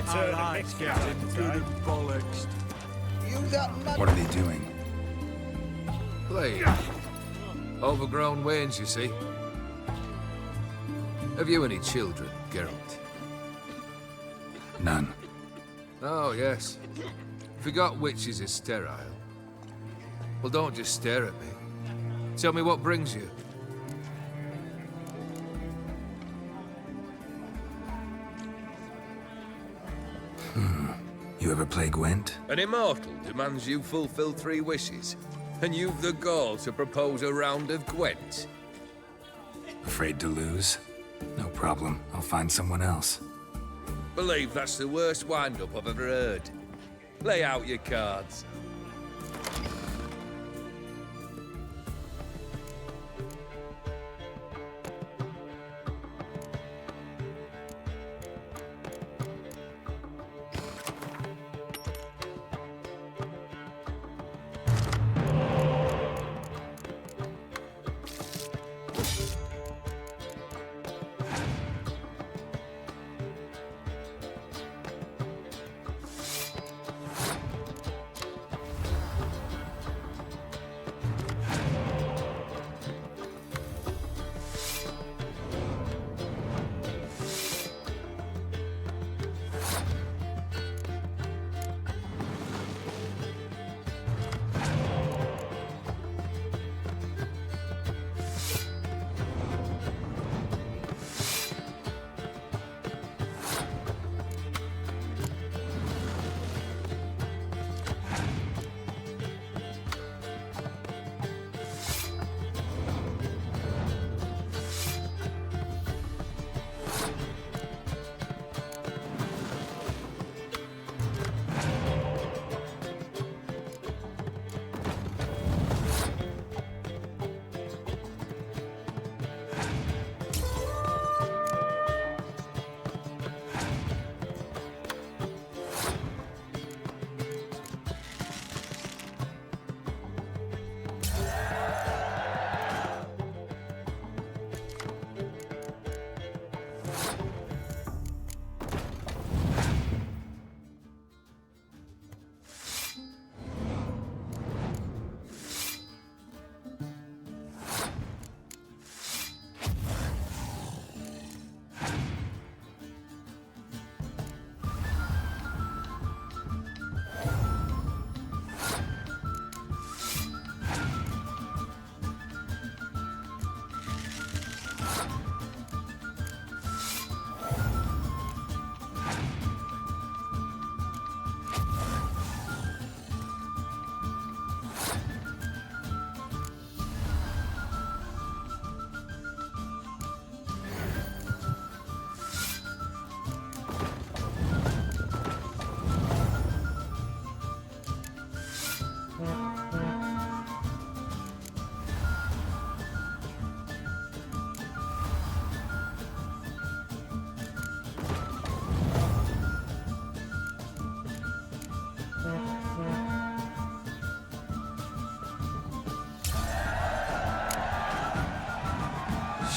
Allies getting good and bollocks. What are they doing? Playing. Overgrown wains, you see. Have you any children, Geralt? None. Oh, yes. Forgot witches is sterile. Well, don't just stare at me. Tell me what brings you. You ever play Gwent? An immortal demands you fulfill 3 wishes, and you've the gall to propose a round of Gwent. Afraid to lose? No problem. I'll find someone else. Believe that's the worst wind-up I've ever heard. Lay out your cards.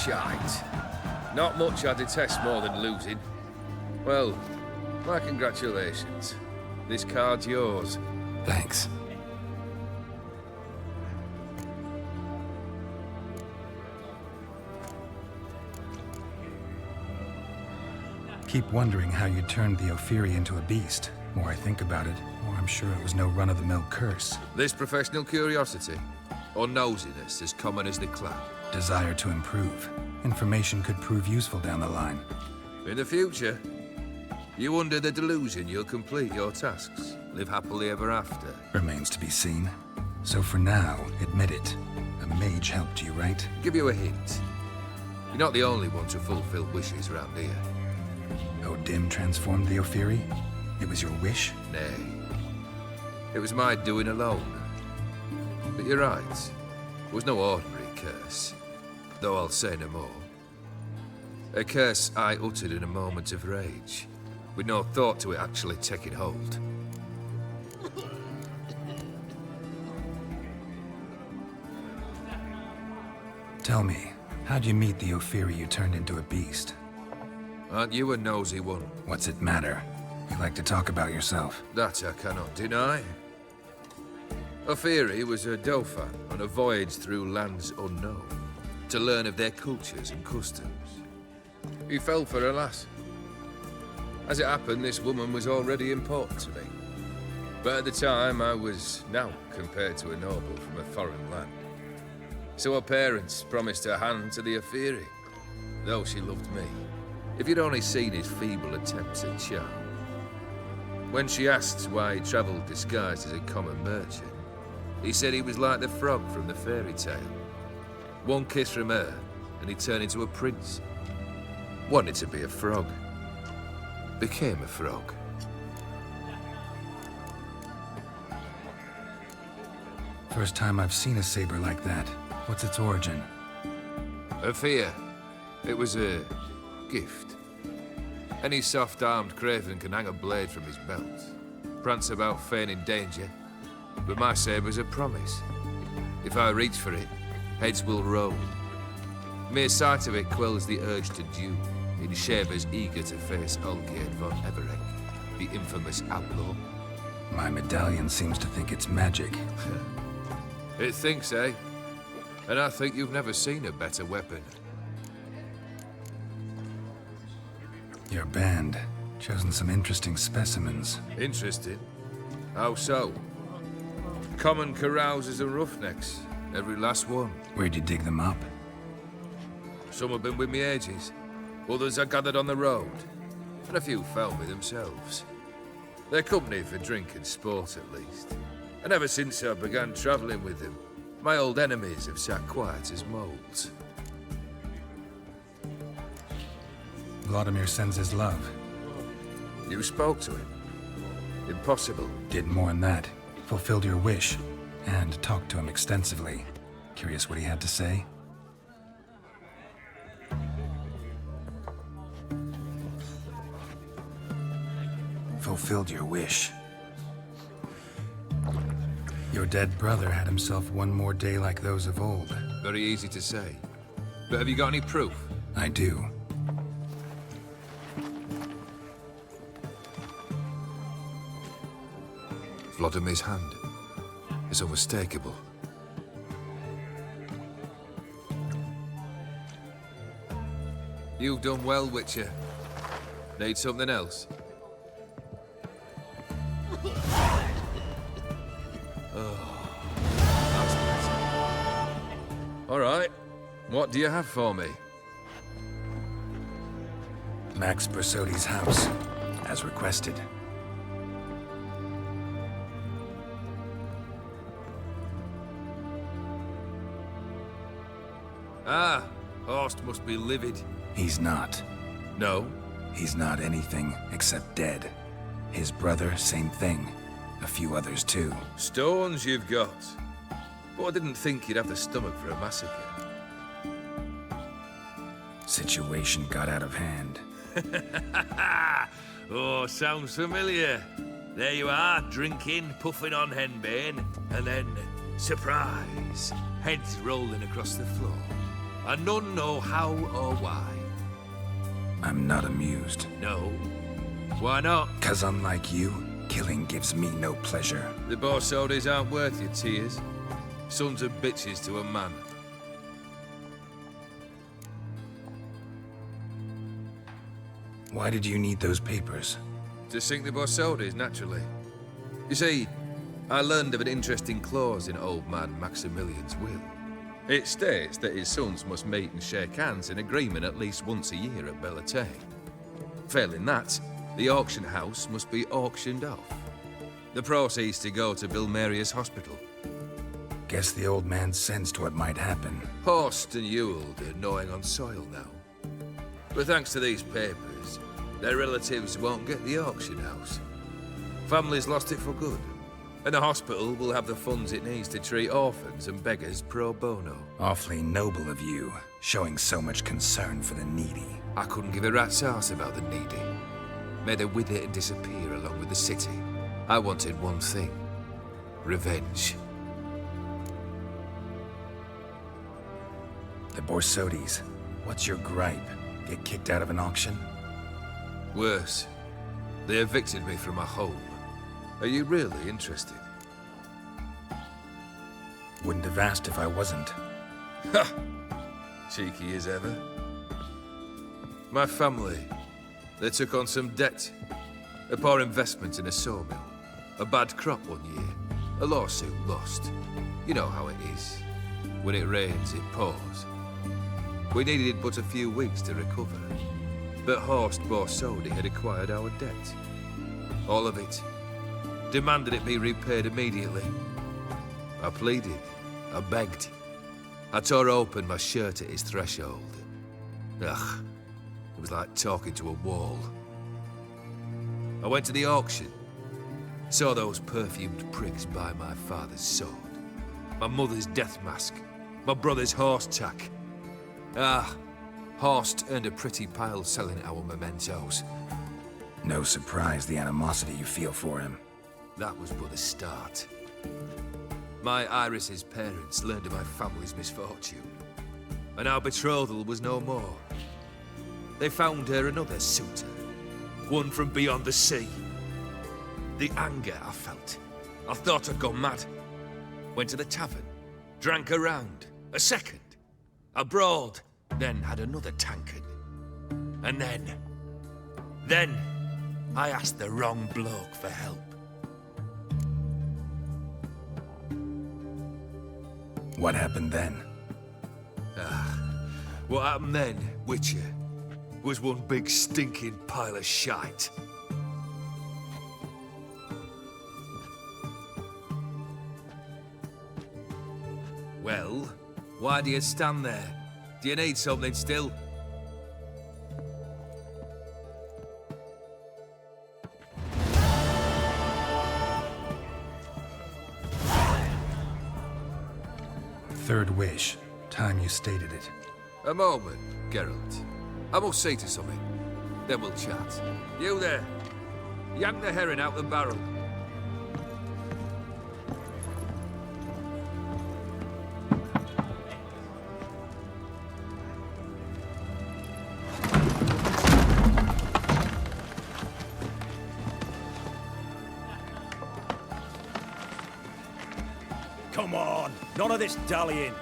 Shite. Not much I detest more than losing. Well, my congratulations. This card's yours. Thanks. Keep wondering how you turned the Ophiri into a beast. More I think about it, more I'm sure it was no run-of-the-mill curse. This professional curiosity, or nosiness as common as the cloud. Desire to improve. Information could prove useful down the line. In the future, you under the delusion you'll complete your tasks, live happily ever after. Remains to be seen. So for now, admit it. A mage helped you, right? Give you a hint. You're not the only one to fulfill wishes around here. Odim transformed the Ophiri? It was your wish? Nay. It was my doing alone. But you're right. It was no ordinary curse. Though I'll say no more. A curse I uttered in a moment of rage, with no thought to it actually taking hold. Tell me, how'd you meet the Ophiri you turned into a beast? Aren't you a nosy one? What's it matter? You like to talk about yourself. That I cannot deny. Ophiri was a dauphin on a voyage through lands unknown, to learn of their cultures and customs. He fell for a lass. As it happened, this woman was already important to me. But at the time, I was now compared to a noble from a foreign land. So her parents promised her hand to the Ophiri, though she loved me. If you'd only seen his feeble attempts at charm. When she asked why he travelled disguised as a common merchant, he said he was like the frog from the fairy tale. One kiss from her, and he turned into a prince. Wanted to be a frog. Became a frog. First time I've seen a saber like that. What's its origin? A fear. It was a gift. Any soft-armed craven can hang a blade from his belt, prance about feigning danger, but my saber's a promise. If I reach for it, heads will roll. Mere sight of it quells the urge to duel, in shavers eager to face Olgierd von Everett, the infamous outlaw. My medallion seems to think it's magic. It thinks, eh? And I think you've never seen a better weapon. Your band. Chosen some interesting specimens. Interesting? How so? Common carousers and roughnecks. Every last one. Where'd you dig them up? Some have been with me ages. Others I gathered on the road. And a few found me themselves. They're company for drink and sport, at least. And ever since I began travelling with them, my old enemies have sat quiet as moles. Vladimir sends his love. You spoke to him? Impossible. Did more than that. Fulfilled your wish. And talked to him extensively. Curious what he had to say? Fulfilled your wish. Your dead brother had himself one more day like those of old. Very easy to say. But have you got any proof? I do. Vladimir's hand is unmistakable. You've done well, Witcher. Need something else? That's better. All right. What do you have for me? Max Bersodi's house, as requested. Ah, Horst must be livid. He's not. No? He's not anything except dead. His brother, same thing. A few others too. Stones you've got. But I didn't think you'd have the stomach for a massacre. Situation got out of hand. Oh, sounds familiar. There you are, drinking, puffing on henbane, and then, surprise, heads rolling across the floor. And none know how or why. I'm not amused. No? Why not? 'Cause unlike you, killing gives me no pleasure. The Borsodis aren't worth your tears. Sons of bitches to a man. Why did you need those papers? To sink the Borsodis, naturally. You see, I learned of an interesting clause in old man Maximilian's will. It states that his sons must meet and shake hands in agreement at least once a year at Bellatane. Failing that, the auction house must be auctioned off. The proceeds to go to Vilmeria's hospital. Guess the old man sensed what might happen. Horst and Ewald are gnawing on soil now. But thanks to these papers, their relatives won't get the auction house. Families lost it for good. And the hospital will have the funds it needs to treat orphans and beggars pro bono. Awfully noble of you, showing so much concern for the needy. I couldn't give a rat's ass about the needy. Made her wither and disappear along with the city. I wanted one thing. Revenge. The Borsodis. What's your gripe? Get kicked out of an auction? Worse. They evicted me from my home. Are you really interested? Wouldn't have asked if I wasn't. Ha! Cheeky as ever. My family, they took on some debt. A poor investment in a sawmill. A bad crop one year. A lawsuit lost. You know how it is. When it rains, it pours. We needed but a few weeks to recover. But Horst Borsodi had acquired our debt. All of it. Demanded it be repaid immediately. I pleaded. I begged. I tore open my shirt at his threshold. Ugh. It was like talking to a wall. I went to the auction. Saw those perfumed pricks buy my father's sword. My mother's death mask. My brother's horse tack. Ah, Horst earned a pretty pile selling our mementos. No surprise the animosity you feel for him. That was but the start. My Iris's parents learned of my family's misfortune, and our betrothal was no more. They found her another suitor, one from beyond the sea. The anger I felt, I thought I'd gone mad. Went to the tavern, drank a round, a second. I brawled, then had another tankard. And then I asked the wrong bloke for help. What happened then? What happened then, Witcher, was one big stinking pile of shite. Well, why do you stand there? Do you need something still? Third wish. Time you stated it. A moment, Geralt. I must see to something. Then we'll chat. You there. Yank the herring out the barrel. Come on, none of this dallying.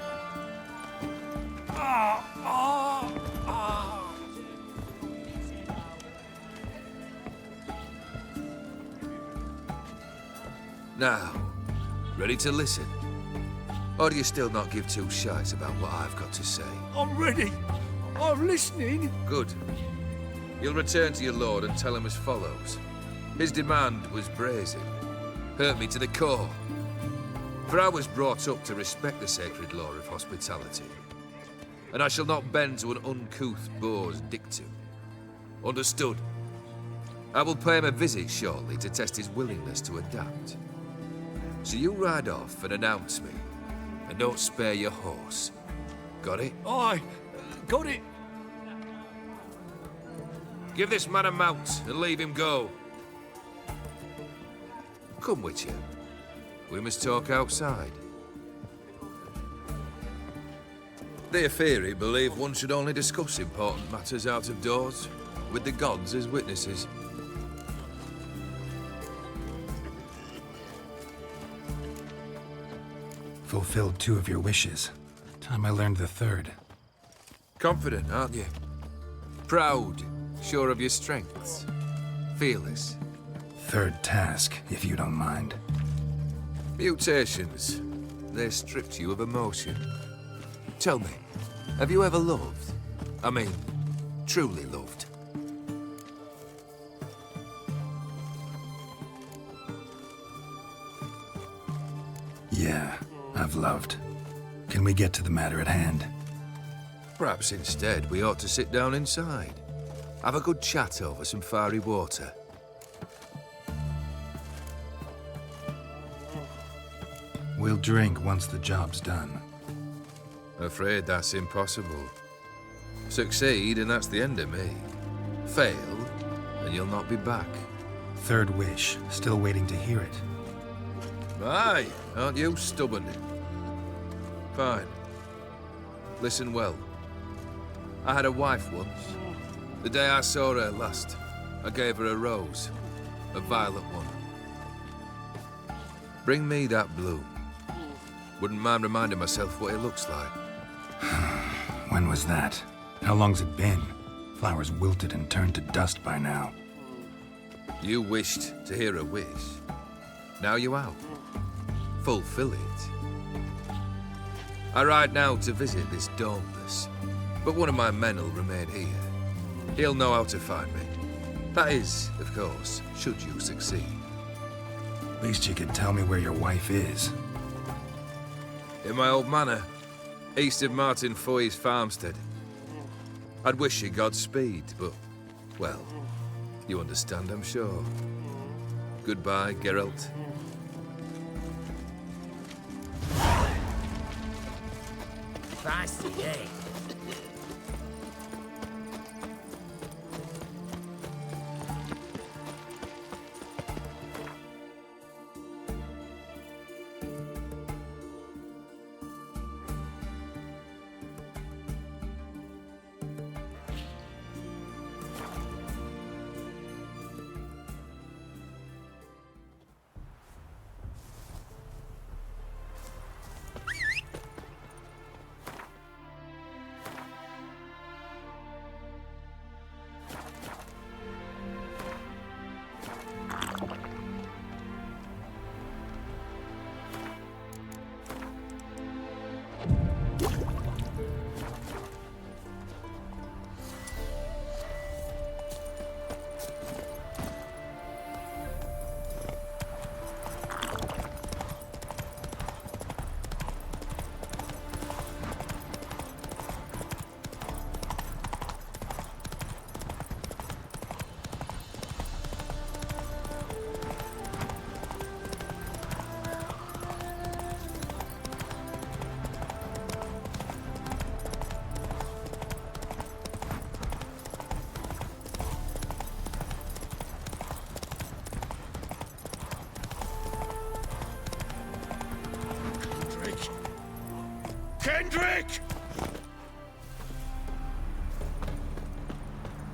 Now, ready to listen? Or do you still not give two shites about what I've got to say? I'm ready. I'm listening. Good. You'll return to your lord and tell him as follows. His demand was brazen. Hurt me to the core. For I was brought up to respect the sacred law of hospitality. And I shall not bend to an uncouth boor's dictum. Understood? I will pay him a visit shortly to test his willingness to adapt. So you ride off and announce me. And don't spare your horse. Got it? Aye, got it. Give this man a mount and leave him go. Come, Witcher. We must talk outside. The Aphiri believe one should only discuss important matters out of doors, with the gods as witnesses. Fulfilled two of your wishes. Time I learned the third. Confident, aren't you? Proud, sure of your strengths. Fearless. Third task, if you don't mind. Mutations. They stripped you of emotion. Tell me, have you ever loved? I mean, truly loved? Yeah, I've loved. Can we get to the matter at hand? Perhaps instead we ought to sit down inside. Have a good chat over some fiery water. We'll drink once the job's done. Afraid that's impossible. Succeed and that's the end of me. Fail and you'll not be back. Third wish. Still waiting to hear it. Aye, aren't you stubborn? Fine. Listen well. I had a wife once. The day I saw her last, I gave her a rose. a violet one. Bring me that bloom. Wouldn't mind reminding myself what it looks like. When was that? How long's it been? Flowers wilted and turned to dust by now. You wished to hear a wish. Now you out. Fulfill it. I ride now to visit this Dauntless, but one of my men will remain here. He'll know how to find me. That is, of course, should you succeed. At least you could tell me where your wife is. In my old manor, east of Martin Foy's farmstead. I'd wish you Godspeed, but, well, you understand, I'm sure. Goodbye, Geralt. Feisty, eh? Kendrick!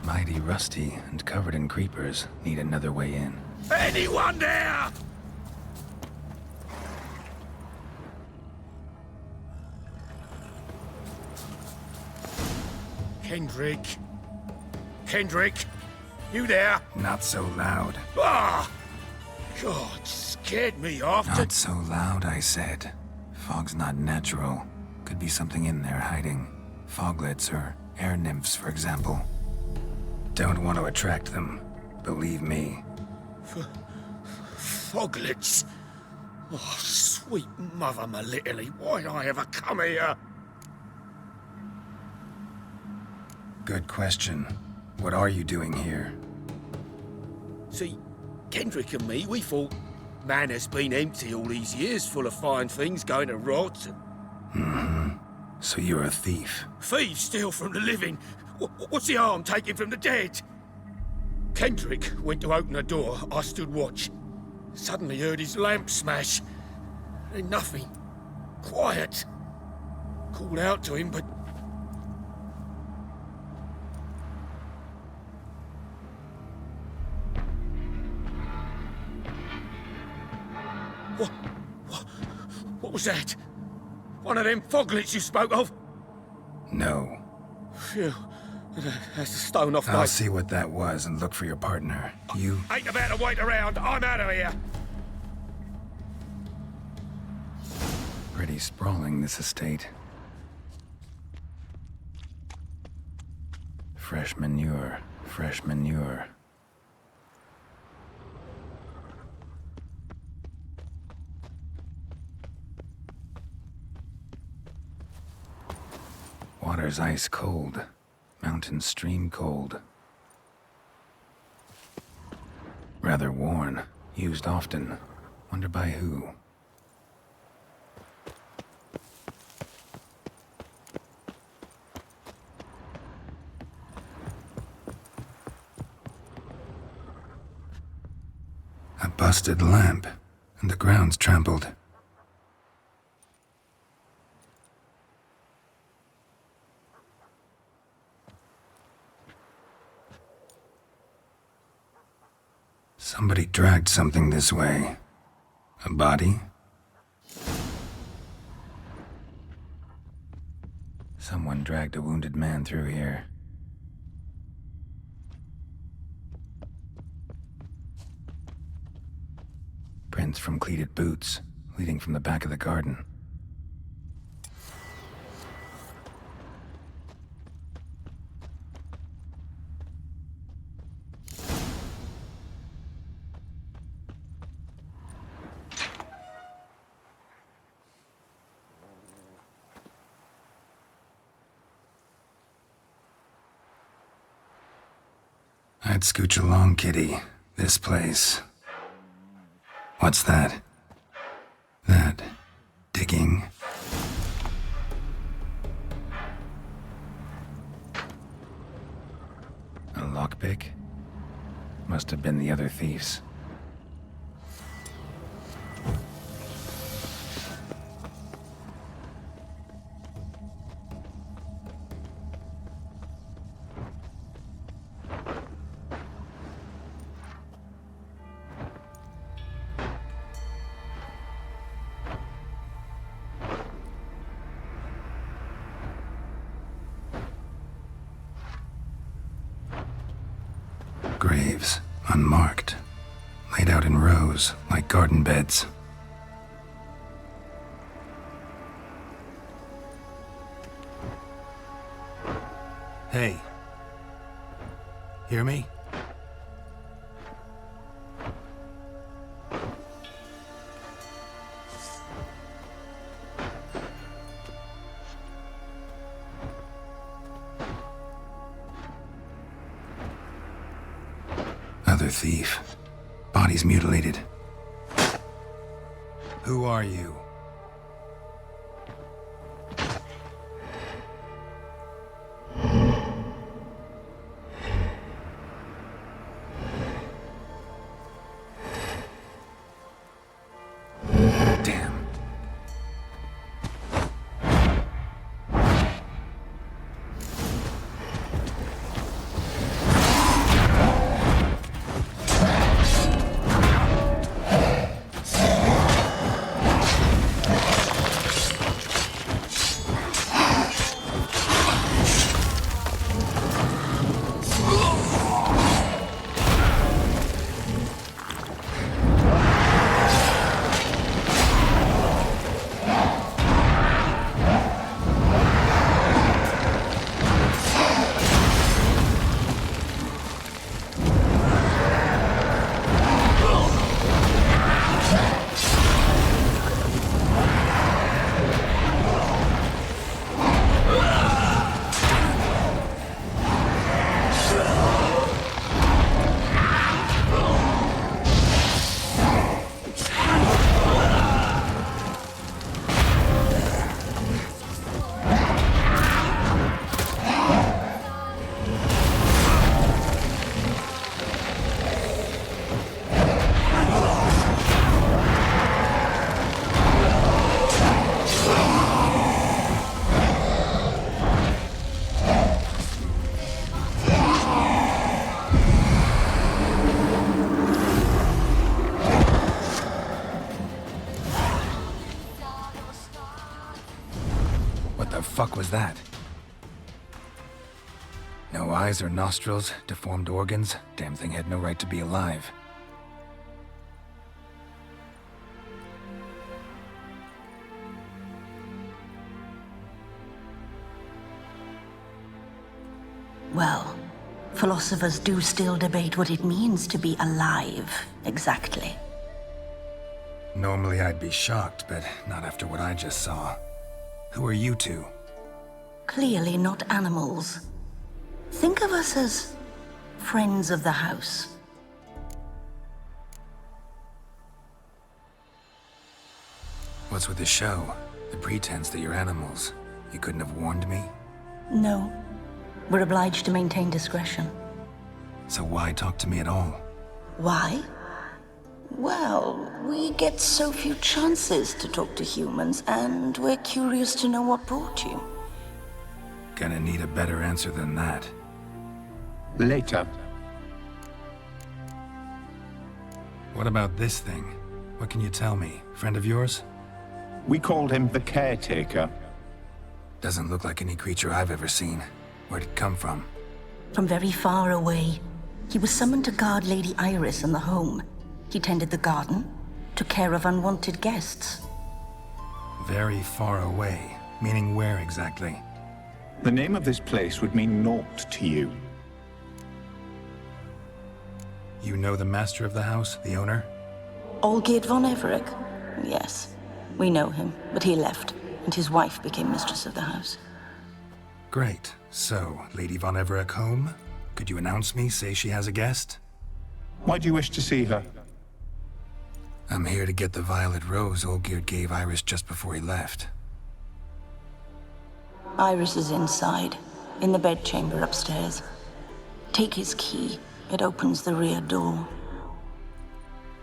Mighty rusty and covered in creepers. Need another way in. Anyone there? Kendrick? Kendrick? You there? Not so loud. Ah! God, scared me off. Not so loud, I said. Fog's not natural. Could be something in there hiding. Foglets or air nymphs, for example. Don't want to attract them. Believe me. Foglets? Oh, sweet mother, my little, why'd I ever come here? Good question. What are you doing here? See, Kendrick and me, we thought Manor's been empty all these years, full of fine things going to rot. So you're a thief. Thieves steal from the living. What's the harm taking from the dead? Kendrick went to open the door. I stood watch. Suddenly heard his lamp smash. Then nothing. Quiet. Called out to him, but... What was that? One of them foglets you spoke of? No. Phew. That's a stone off I'll my... see what that was and look for your partner. You... Ain't about to wait around. I'm out of here. Pretty sprawling, this estate. Fresh manure. Fresh manure. Water's ice cold. Mountain stream cold. Rather worn. Used often. Wonder by who. A busted lamp, and the ground's trampled. Somebody dragged something this way. A body? Someone dragged a wounded man through here. Prints from cleated boots, leading from the back of the garden. I'd scooch along, kitty. This place. What's that? That digging? A lockpick? Must have been the other thieves. Graves, unmarked, laid out in rows like garden beds. Hey. Hear me? Other thief. Body's mutilated. Who are you? Damn. What the fuck was that? No eyes or nostrils, deformed organs. Damn thing had no right to be alive. Well, philosophers do still debate what it means to be alive, exactly. Normally I'd be shocked, but not after what I just saw. Who are you two? Clearly not animals. Think of us as friends of the house. What's with the show? The pretense that you're animals. You couldn't have warned me? No. We're obliged to maintain discretion. So why talk to me at all? Why? Well, we get so few chances to talk to humans, and we're curious to know what brought you. Gonna need a better answer than that. Later. What about this thing? What can you tell me? Friend of yours? We called him the Caretaker. Doesn't look like any creature I've ever seen. Where'd it come from? From very far away. He was summoned to guard Lady Iris and the home. He tended the garden, took care of unwanted guests. Very far away. Meaning where exactly? The name of this place would mean naught to you. You know the master of the house, the owner? Olgierd von Everec? Yes. We know him, but he left, and his wife became mistress of the house. Great. So, Lady von Everec home? Could you announce me, say she has a guest? Why do you wish to see her? I'm here to get the violet rose Olgierd gave Iris just before he left. Iris is inside, in the bedchamber upstairs. Take his key. It opens the rear door.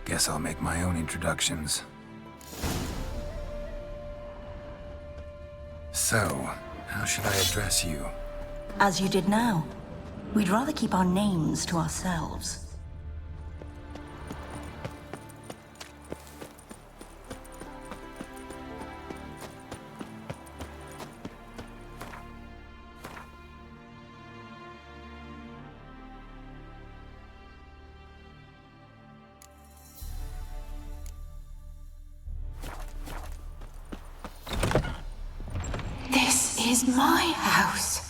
Guess I'll make my own introductions. So, how should I address you? As you did now. We'd rather keep our names to ourselves. This is my house.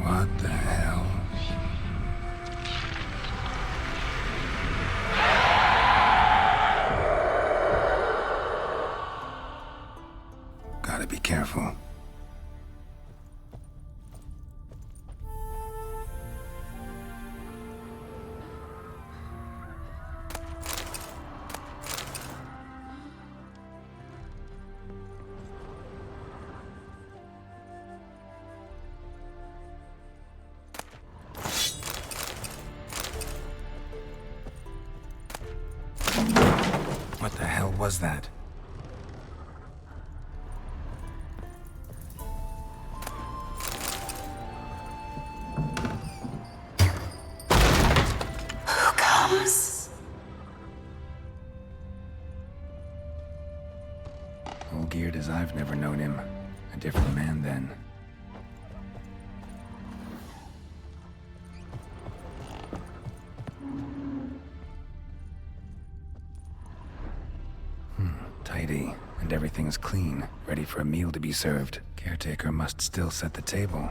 What the hell? Gotta be careful. What the hell was that? Who comes? Olgierd as I've never known him. A different man then. Tidy, and everything's clean, ready for a meal to be served. Caretaker must still set the table.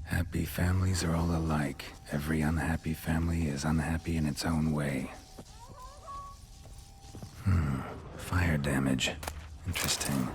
Happy families are all alike. Every unhappy family is unhappy in its own way. Fire damage. Interesting.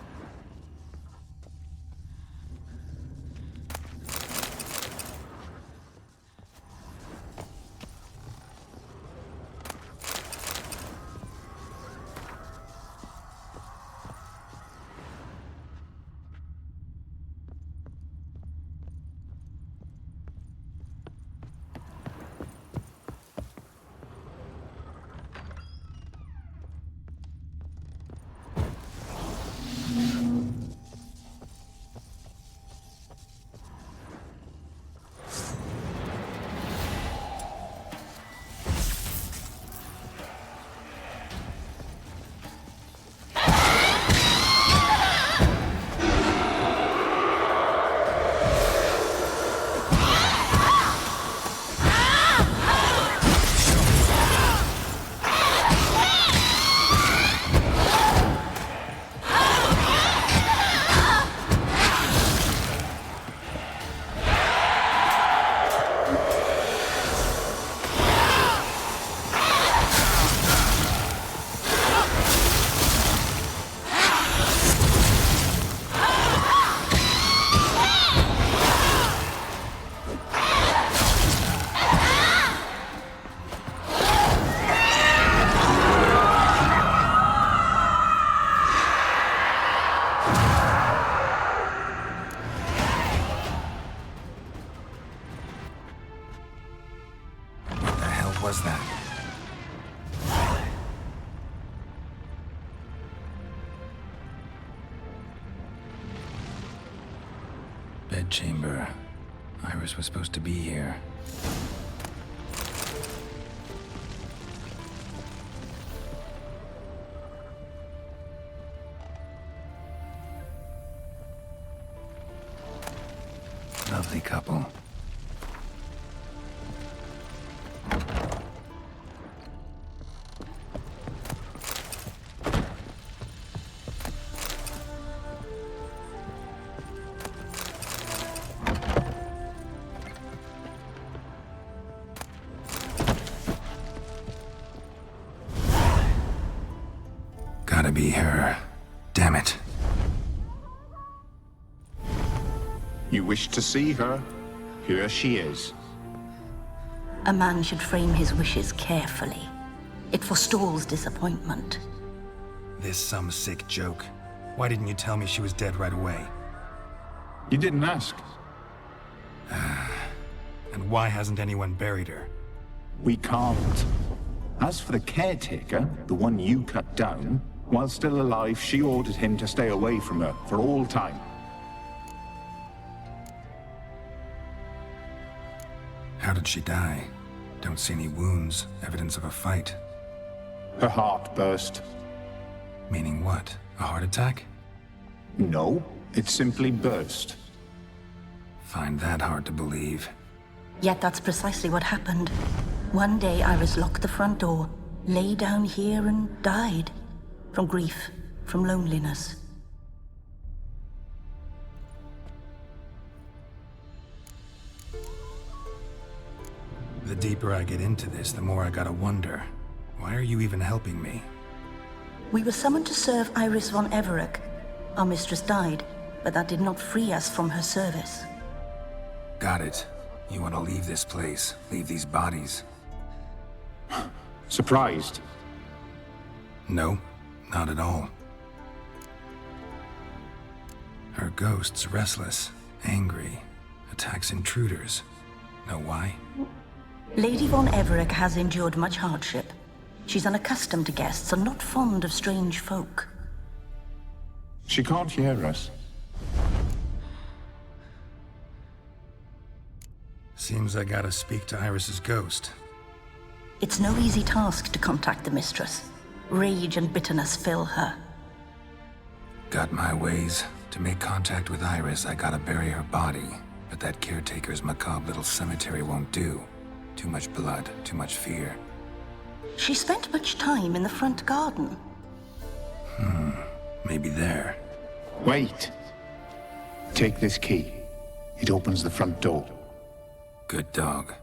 was that? Bedchamber. Iris was supposed to be here. Lovely couple. Gotta be her. Damn it. You wish to see her? Here she is. A man should frame his wishes carefully. It forestalls disappointment. This some sick joke. Why didn't you tell me she was dead right away? You didn't ask. And why hasn't anyone buried her? We can't. As for the caretaker, the one you cut down, while still alive, she ordered him to stay away from her for all time. How did she die? Don't see any wounds, evidence of a fight. Her heart burst. Meaning what? A heart attack? No, it simply burst. Find that hard to believe. Yet that's precisely what happened. One day Iris locked the front door, lay down here and died. From grief, from loneliness. The deeper I get into this, the more I gotta wonder. Why are you even helping me? We were summoned to serve Iris von Everec. Our mistress died, but that did not free us from her service. Got it. You want to leave this place, leave these bodies. Surprised? No, not at all. Her ghost's restless, angry, attacks intruders. Know why? Lady von Everec has endured much hardship. She's unaccustomed to guests and not fond of strange folk. She can't hear us. Seems I gotta speak to Iris's ghost. It's no easy task to contact the mistress. Rage and bitterness fill her. Got my ways. To make contact with Iris, I gotta bury her body. But that caretaker's macabre little cemetery won't do. Too much blood, too much fear. She spent much time in the front garden. Maybe there. Wait. Take this key. It opens the front door. Good dog.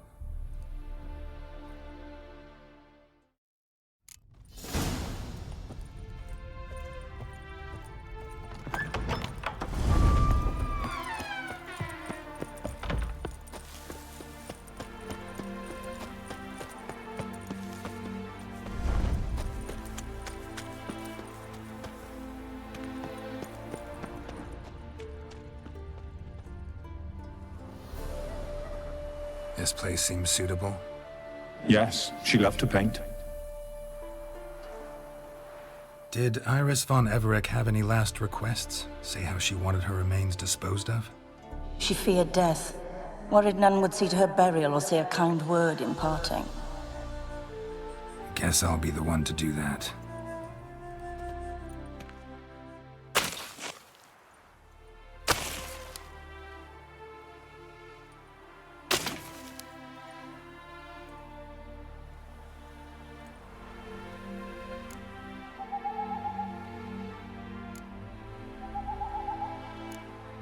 This place seems suitable. Yes, she loved to paint. Did Iris von Everec have any last requests? Say how she wanted her remains disposed of? She feared death. Worried none would see to her burial or say a kind word in parting. Guess I'll be the one to do that.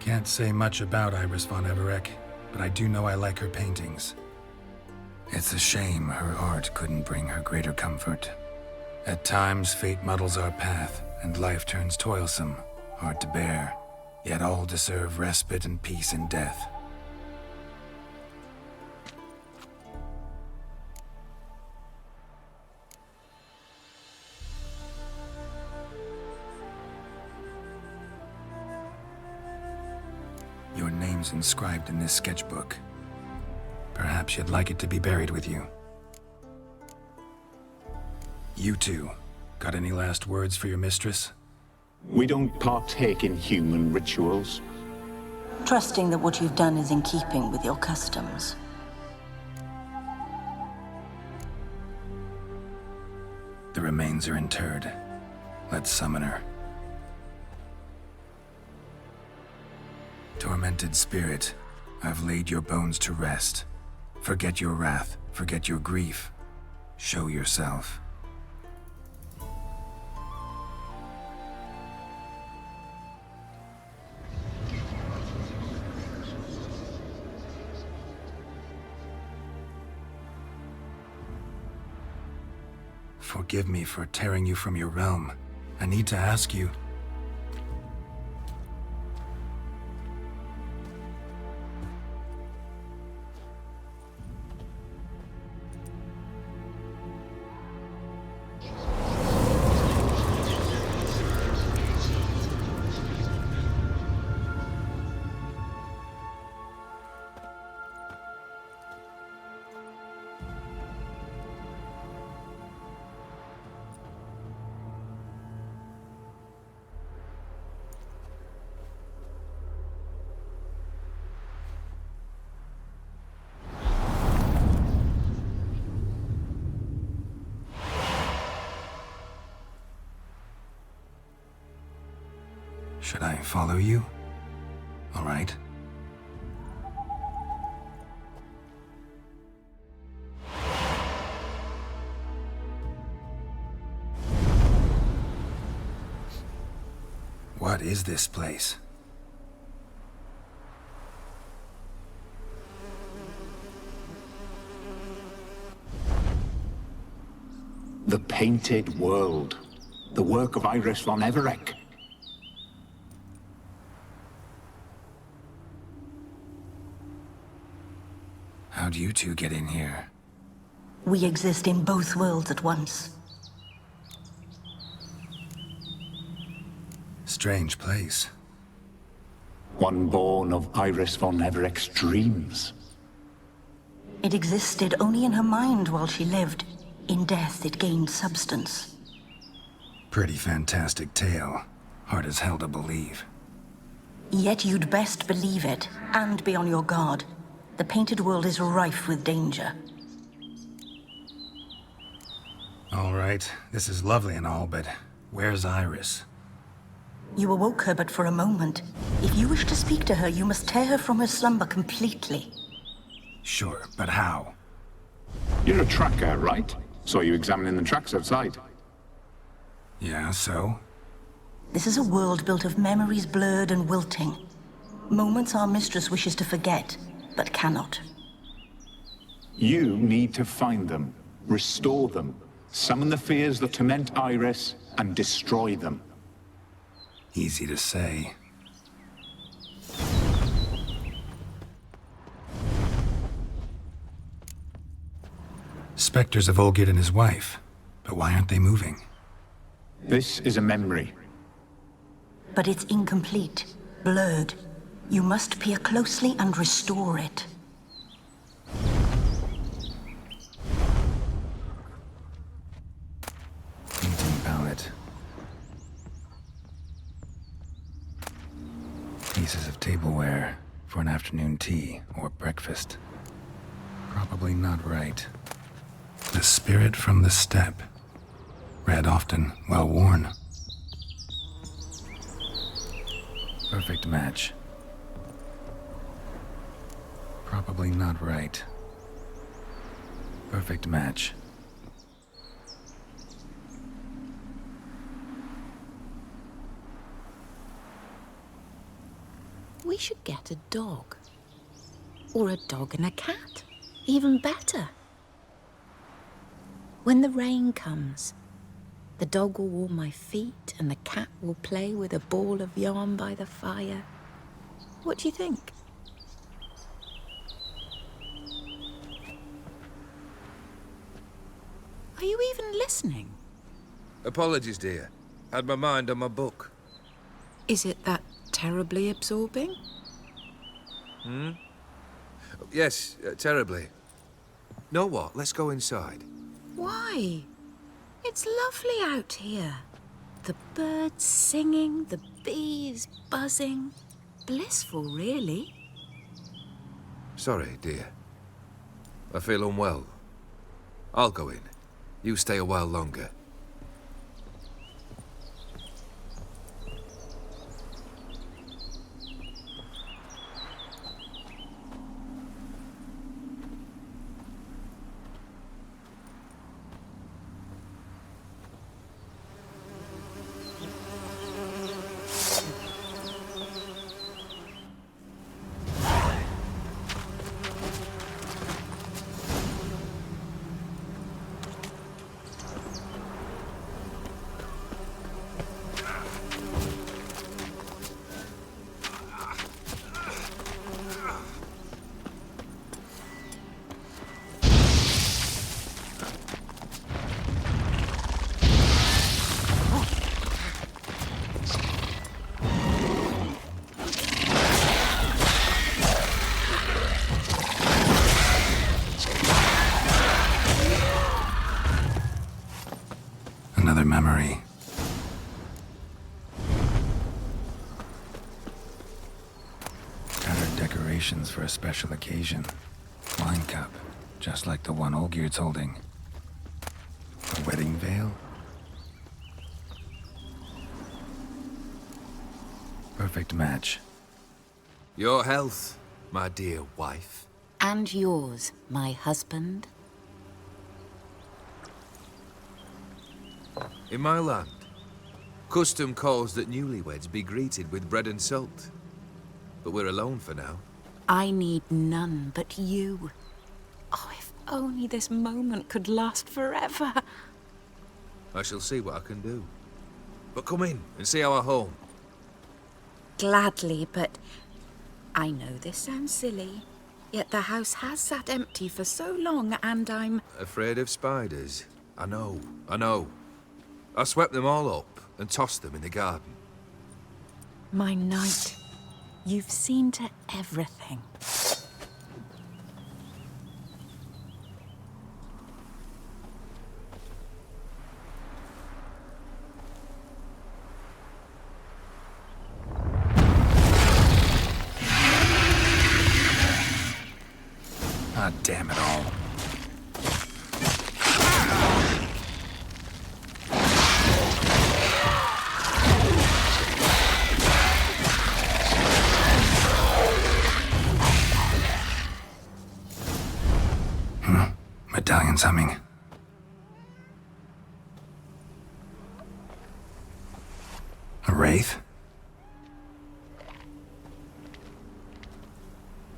Can't say much about Iris von Everec, but I do know I like her paintings. It's a shame her art couldn't bring her greater comfort. At times, fate muddles our path, and life turns toilsome, hard to bear. Yet all deserve respite and peace in death. Your name's inscribed in this sketchbook. Perhaps you'd like it to be buried with you. You two, got any last words for your mistress? We don't partake in human rituals. Trusting that what you've done is in keeping with your customs. The remains are interred. Let's summon her. Tormented spirit, I've laid your bones to rest. Forget your wrath, forget your grief. Show yourself. Forgive me for tearing you from your realm. I need to ask you. Should I follow you? All right. What is this place? The Painted World. The work of Iris von Everec. How'd you two get in here? We exist in both worlds at once. Strange place. One born of Iris von Everec's dreams. It existed only in her mind while she lived. In death, it gained substance. Pretty fantastic tale. Hard as hell to believe. Yet you'd best believe it, and be on your guard. The Painted World is rife with danger. All right, this is lovely and all, but where's Iris? You awoke her but for a moment. If you wish to speak to her, you must tear her from her slumber completely. Sure, but how? You're a tracker, right? Saw you examining the tracks outside. Yeah, so? This is a world built of memories blurred and wilting. Moments our mistress wishes to forget, but cannot. You need to find them, restore them, summon the fears that torment Iris, and destroy them. Easy to say. Spectres of Olgid and his wife. But why aren't they moving? This is a memory. But it's incomplete, blurred. You must peer closely and restore it. Painting palette. Pieces of tableware for an afternoon tea or breakfast. Probably not right. The spirit from the steppe. Read often, well worn. Perfect match. Probably not right. Perfect match. We should get a dog. Or a dog and a cat. Even better. When the rain comes, the dog will warm my feet and the cat will play with a ball of yarn by the fire. What do you think? Are you even listening? Apologies, dear. Had my mind on my book. Is it that terribly absorbing? Yes, terribly. Know what? Let's go inside. Why? It's lovely out here. The birds singing, the bees buzzing. Blissful, really. Sorry, dear. I feel unwell. I'll go in. You stay a while longer. Another memory. Tattered decorations for a special occasion. Wine cup, just like the one Olgierd's holding. A wedding veil? Perfect match. Your health, my dear wife. And yours, my husband. In my land, custom calls that newlyweds be greeted with bread and salt. But we're alone for now. I need none but you. Oh, if only this moment could last forever. I shall see what I can do. But come in and see our home. Gladly, but I know this sounds silly, yet the house has sat empty for so long and I'm... Afraid of spiders? I know, I know. I swept them all up and tossed them in the garden. My knight, you've seen to everything. Ah, damn it all. Medallion's humming. A wraith?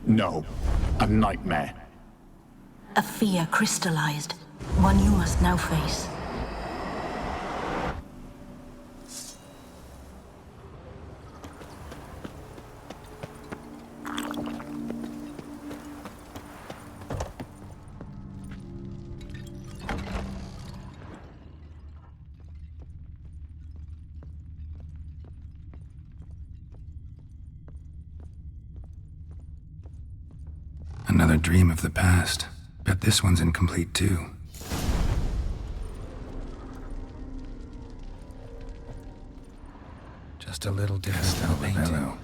No, a nightmare. A fear crystallized, one you must now face. Another dream of the past. Bet this one's incomplete too. Just a little Castel Bello.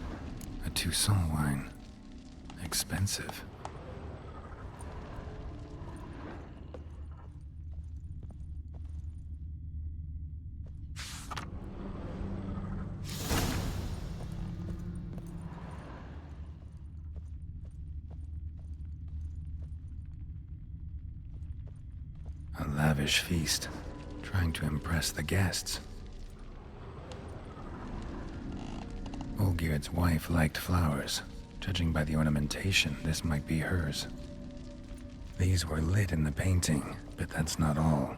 A Toussaint wine. Expensive. A lavish feast, trying to impress the guests. Olgierd's wife liked flowers. Judging by the ornamentation, this might be hers. These were lit in the painting, but that's not all.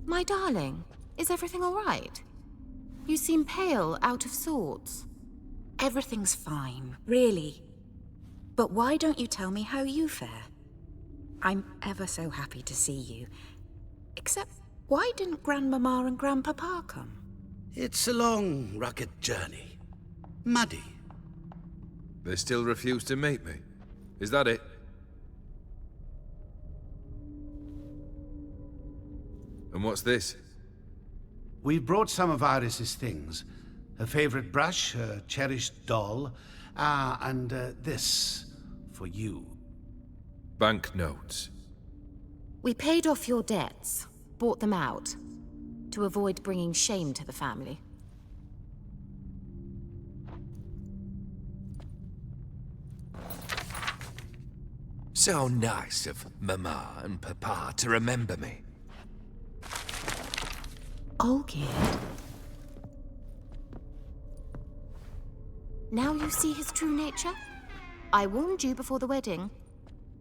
My darling, is everything all right? You seem pale, out of sorts. Everything's fine, really. But why don't you tell me how you fare? I'm ever so happy to see you. Except, why didn't Grandmama and Grandpapa come? It's a long, rugged journey. Muddy. They still refuse to meet me. Is that it? And what's this? We've brought some of Iris's things. Her favorite brush, her cherished doll, and this for you. Banknotes. We paid off your debts, bought them out, to avoid bringing shame to the family. So nice of Mama and Papa to remember me. Olgierd? Now you see his true nature? I warned you before the wedding.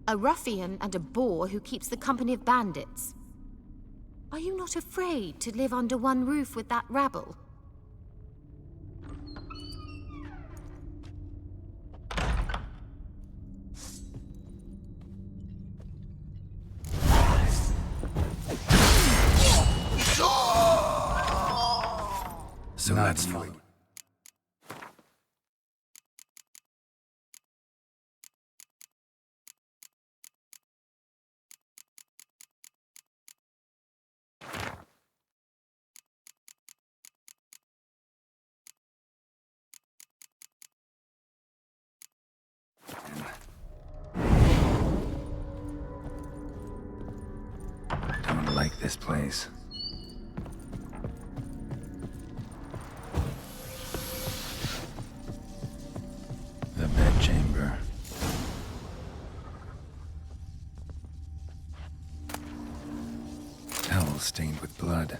A ruffian and a boor who keeps the company of bandits. Are you not afraid to live under one roof with that rabble? So that's fine. Don't like this place. The bedchamber. Towel stained with blood.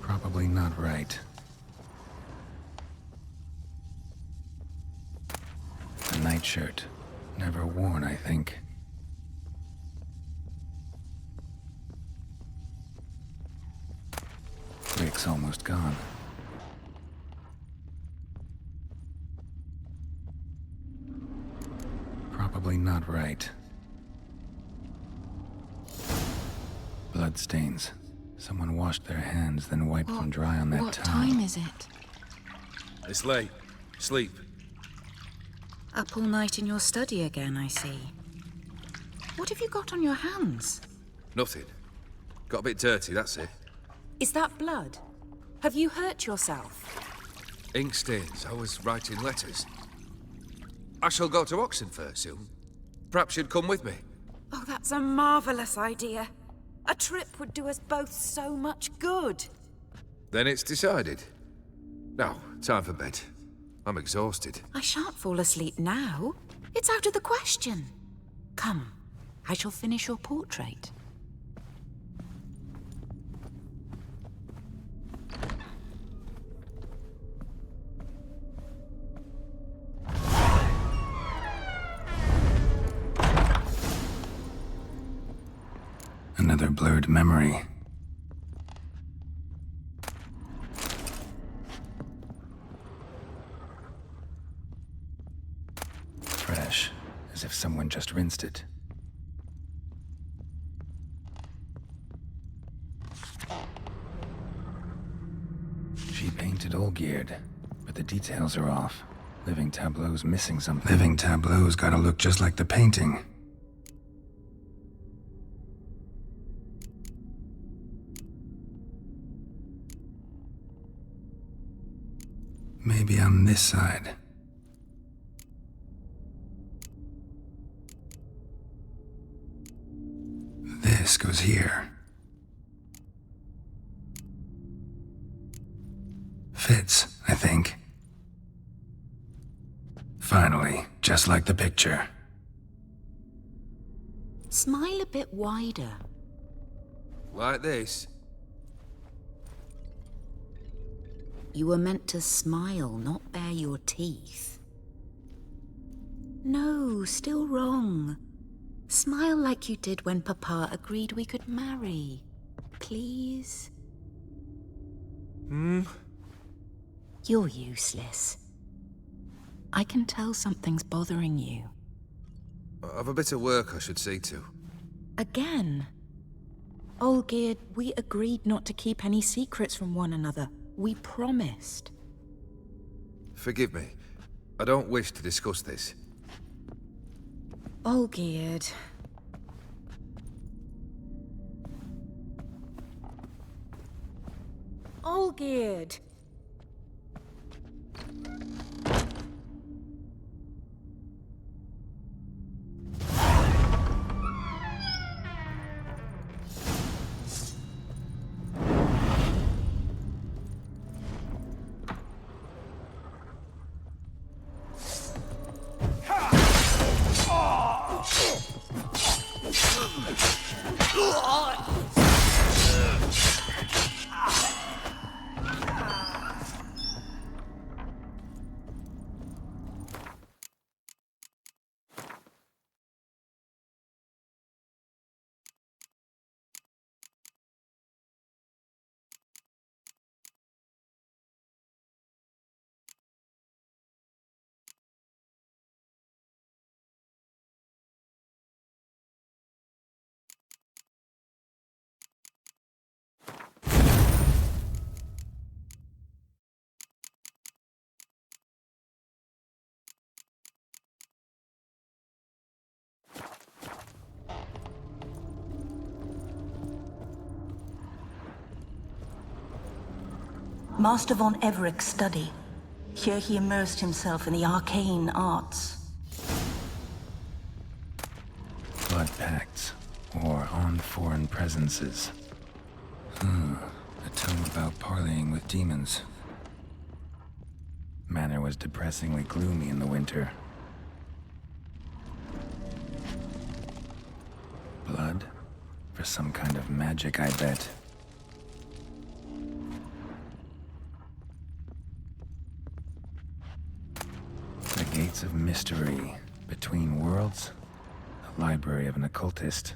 Probably not right. A nightshirt. Never worn, I think. Rick's almost gone. Probably not right. Bloodstains. Someone washed their hands, then wiped them dry on that What towel. time is it? It's late. Sleep. Up all night in your study again, I see. What have you got on your hands? Nothing. Got a bit dirty, that's it. Is that blood? Have you hurt yourself? Ink stains. I was writing letters. I shall go to Oxenfurt soon. Perhaps you'd come with me. Oh, that's a marvelous idea. A trip would do us both so much good. Then it's decided. Now, time for bed. I'm exhausted. I shan't fall asleep now. It's out of the question. Come, I shall finish your portrait. Another blurred memory. Fresh, as if someone just rinsed it. She painted Olgierd, but the details are off. Living tableau's missing something. Living tableau's gotta look just like the painting. Maybe on this side. This goes here. Fits, I think. Finally, just like the picture. Smile a bit wider. Like this? You were meant to smile, not bare your teeth. No, still wrong. Smile like you did when Papa agreed we could marry. Please? You're useless. I can tell something's bothering you. I've a bit of work I should see to. Again. Olgierd, we agreed not to keep any secrets from one another. We promised. Forgive me. I don't wish to discuss this. Olgierd. Olgierd. Master von Everett's study. Here he immersed himself in the arcane arts. Blood pacts, or on foreign presences. A tome about parleying with demons. Manor was depressingly gloomy in the winter. Blood? For some kind of magic, I bet. The Gates of Mystery. Between Worlds? The library of an occultist.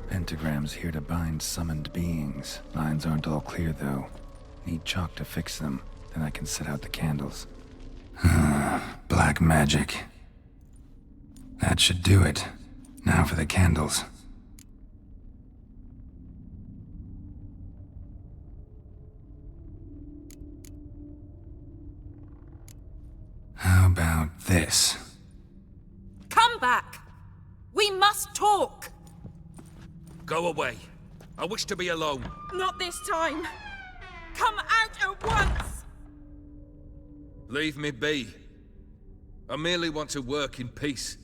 Pentagrams here to bind summoned beings. Lines aren't all clear, though. Need chalk to fix them, then I can set out the candles. Black magic. That should do it. Now for the candles. How about this? Come back! We must talk! Go away. I wish to be alone. Not this time! Come out at once! Leave me be. I merely want to work in peace.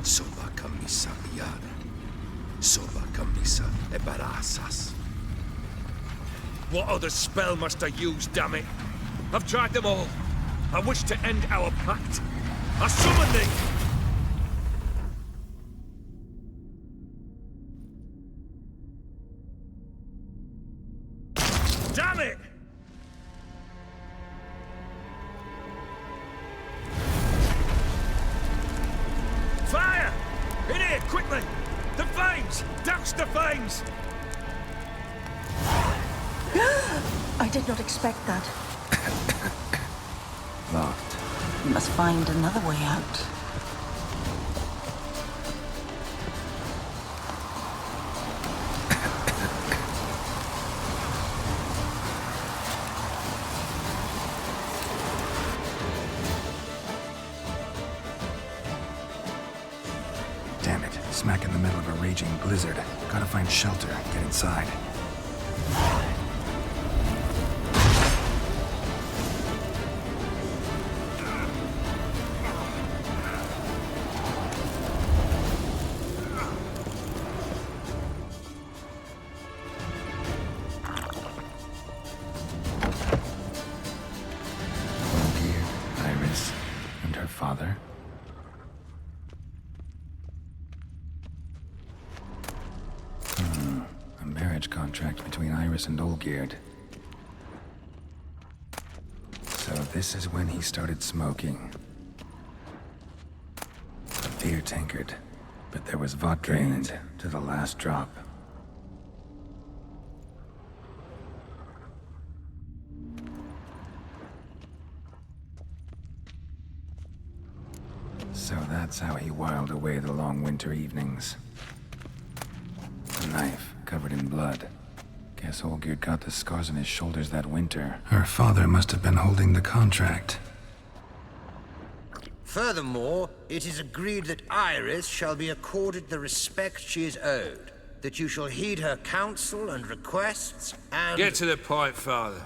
Soba camisa iara. Soba camisa e barasas. What other spell must I use, damn it? I've tried them all. I wish to end our pact. I summon thee! Damn it! Fire! In here, quickly! The flames! Douse the flames! I did not expect that. Locked. We must find another way out. smack in the middle of a raging blizzard. Gotta find shelter, get inside. Iris and her father. A marriage contract between Iris and Olgierd. So this is when he started smoking. A beer tankard, but there was vodka in it to the last drop. So that's how he whiled away the long winter evenings. A knife covered in blood. Guess Olgierd got the scars on his shoulders that winter. Her father must have been holding the contract. Furthermore, it is agreed that Iris shall be accorded the respect she is owed, that you shall heed her counsel and requests, and... Get to the point, Father.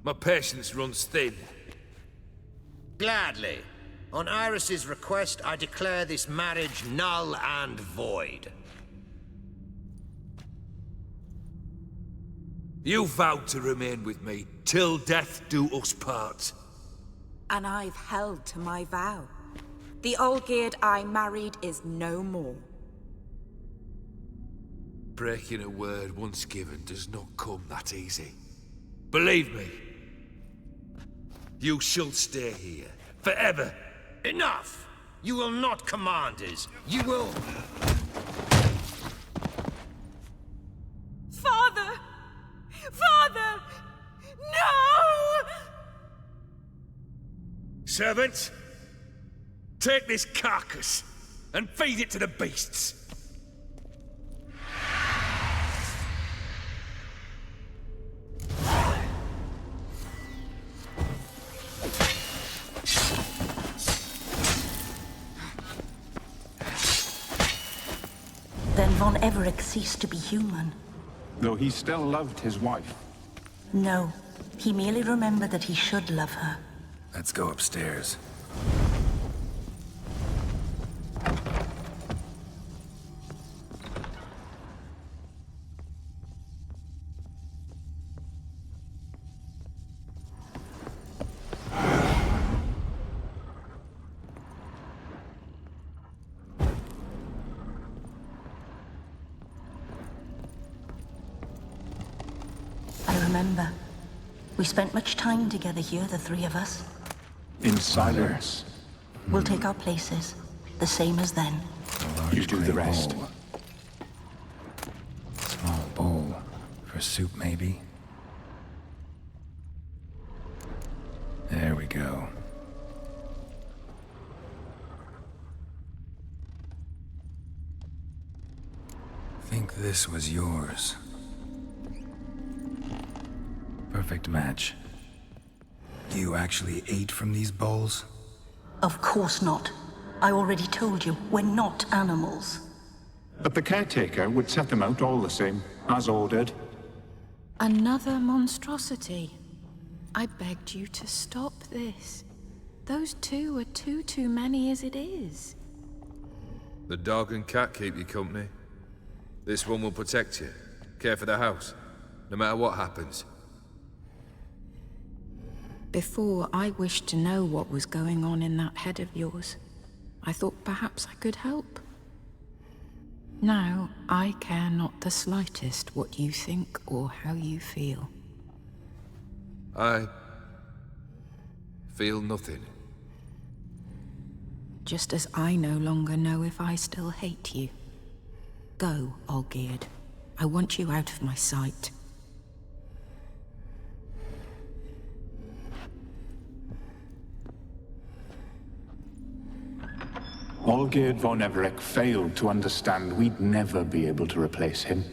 My patience runs thin. Gladly. On Iris's request, I declare this marriage null and void. You vowed to remain with me till death do us part. And I've held to my vow. The Olgierd I married is no more. Breaking a word once given does not come that easy. Believe me. You shall stay here, forever. Enough! You will not command us. You will... Father! Father! No! Servants, take this carcass and feed it to the beasts. Then Von Everec ceased to be human. Though he still loved his wife. No, he merely remembered that he should love her. Let's go upstairs. I remember. We spent much time together here, the three of us. In silence. We'll take our places, the same as then. You do the rest. Bowl. Small bowl. For soup, maybe? There we go. Think this was yours. Perfect match. You actually ate from these bowls? Of course not. I already told you, we're not animals. But the caretaker would set them out all the same, as ordered. Another monstrosity. I begged you to stop this. Those two are too many as it is. The dog and cat keep you company. This one will protect you, care for the house, no matter what happens. Before, I wished to know what was going on in that head of yours. I thought perhaps I could help. Now, I care not the slightest what you think or how you feel. I feel nothing. Just as I no longer know if I still hate you. Go, Olgierd. I want you out of my sight. Olgierd von Everec failed to understand we'd never be able to replace him.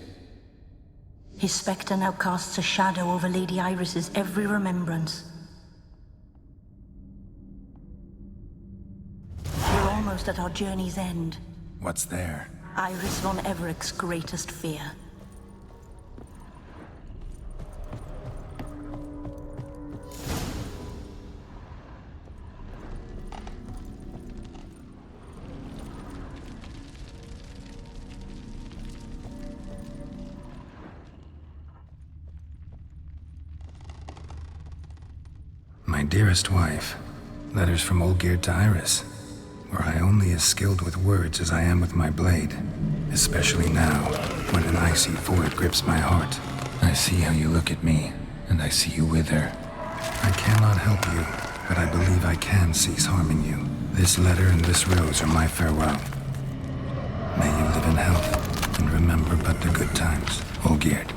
His spectre now casts a shadow over Lady Iris's every remembrance. We're almost at our journey's end. What's there? Iris von Everett's greatest fear. My dearest wife, letters from Olgierd to Iris. Were I only as skilled with words as I am with my blade, especially now, when an icy void grips my heart. I see how you look at me, and I see you wither. I cannot help you, but I believe I can cease harming you. This letter and this rose are my farewell. May you live in health, and remember but the good times, Olgierd.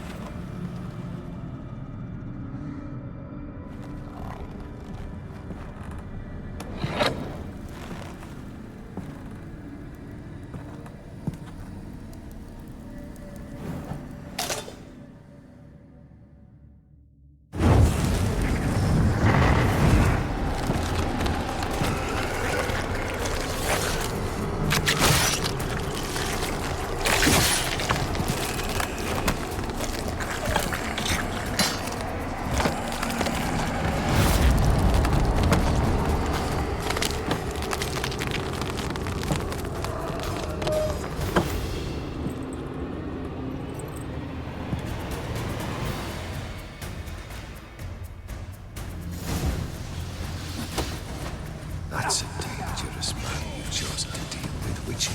That's a dangerous man you've chosen to deal with, Witcher.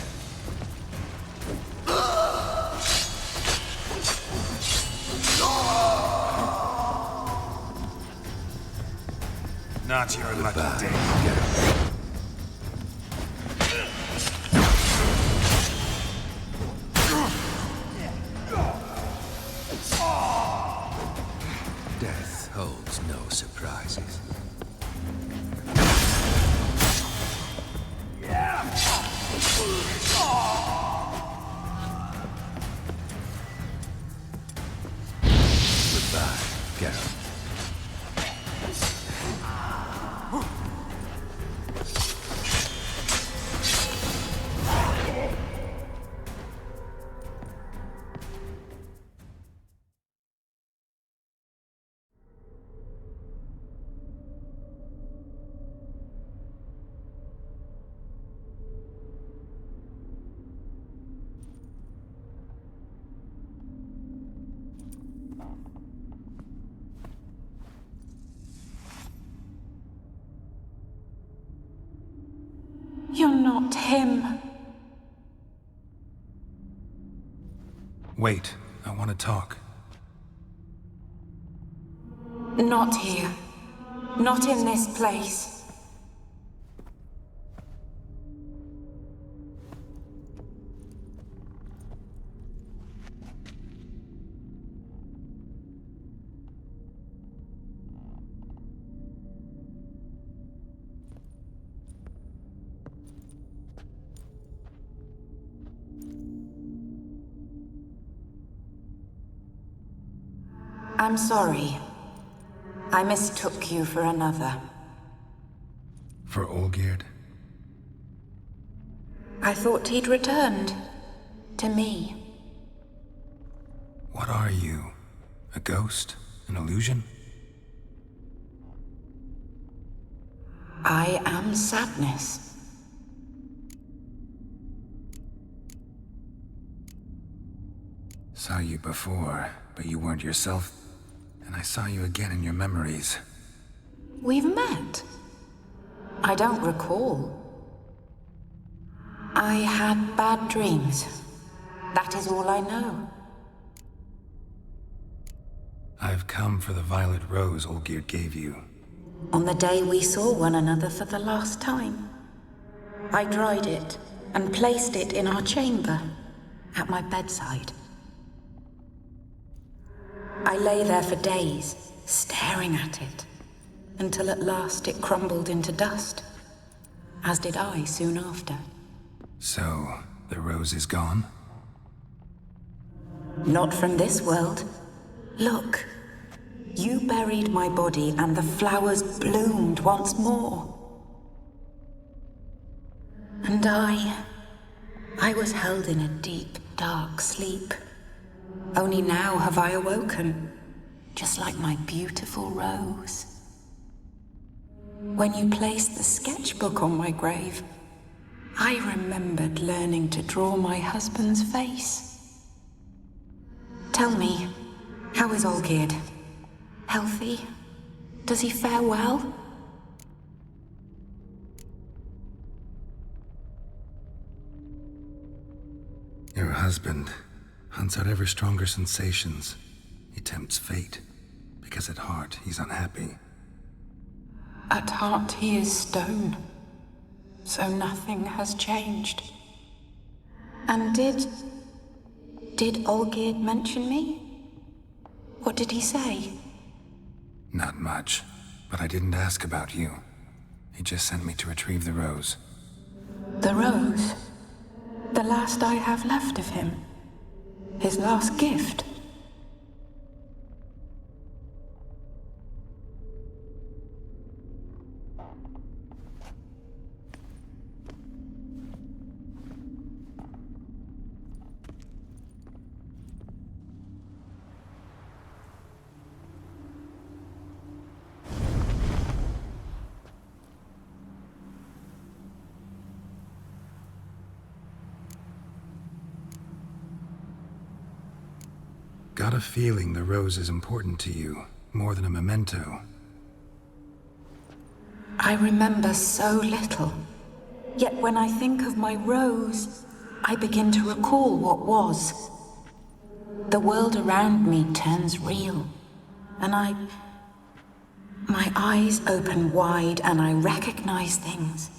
Not your lucky day. Death holds no surprises. Goodbye, Geralt. You're not him. Wait, I want to talk. Not here. Not in this place. I'm sorry. I mistook you for another. For Olgierd? I thought he'd returned. To me. What are you? A ghost? An illusion? I am sadness. Saw you before, but you weren't yourself. And I saw you again in your memories. We've met. I don't recall. I had bad dreams. That is all I know. I've come for the violet rose Olgierd gave you. On the day we saw one another for the last time, I dried it and placed it in our chamber, at my bedside. I lay there for days, staring at it, until at last it crumbled into dust, as did I soon after. So, the rose is gone? Not from this world. Look, you buried my body and the flowers bloomed once more. And I I was held in a deep, dark sleep. Only now have I awoken, just like my beautiful rose. When you placed the sketchbook on my grave, I remembered learning to draw my husband's face. Tell me, how is Olgierd? Healthy? Does he fare well? Your husband hunts out ever stronger sensations. He tempts fate, because at heart he's unhappy. At heart he is stone, so nothing has changed. And did Olgierd mention me? What did he say? Not much, but I didn't ask about you. He just sent me to retrieve the rose. The rose? The last I have left of him? His last gift? Got a feeling the rose is important to you, more than a memento. I remember so little. Yet when I think of my rose, I begin to recall what was. The world around me turns real, and my eyes open wide and I recognize things.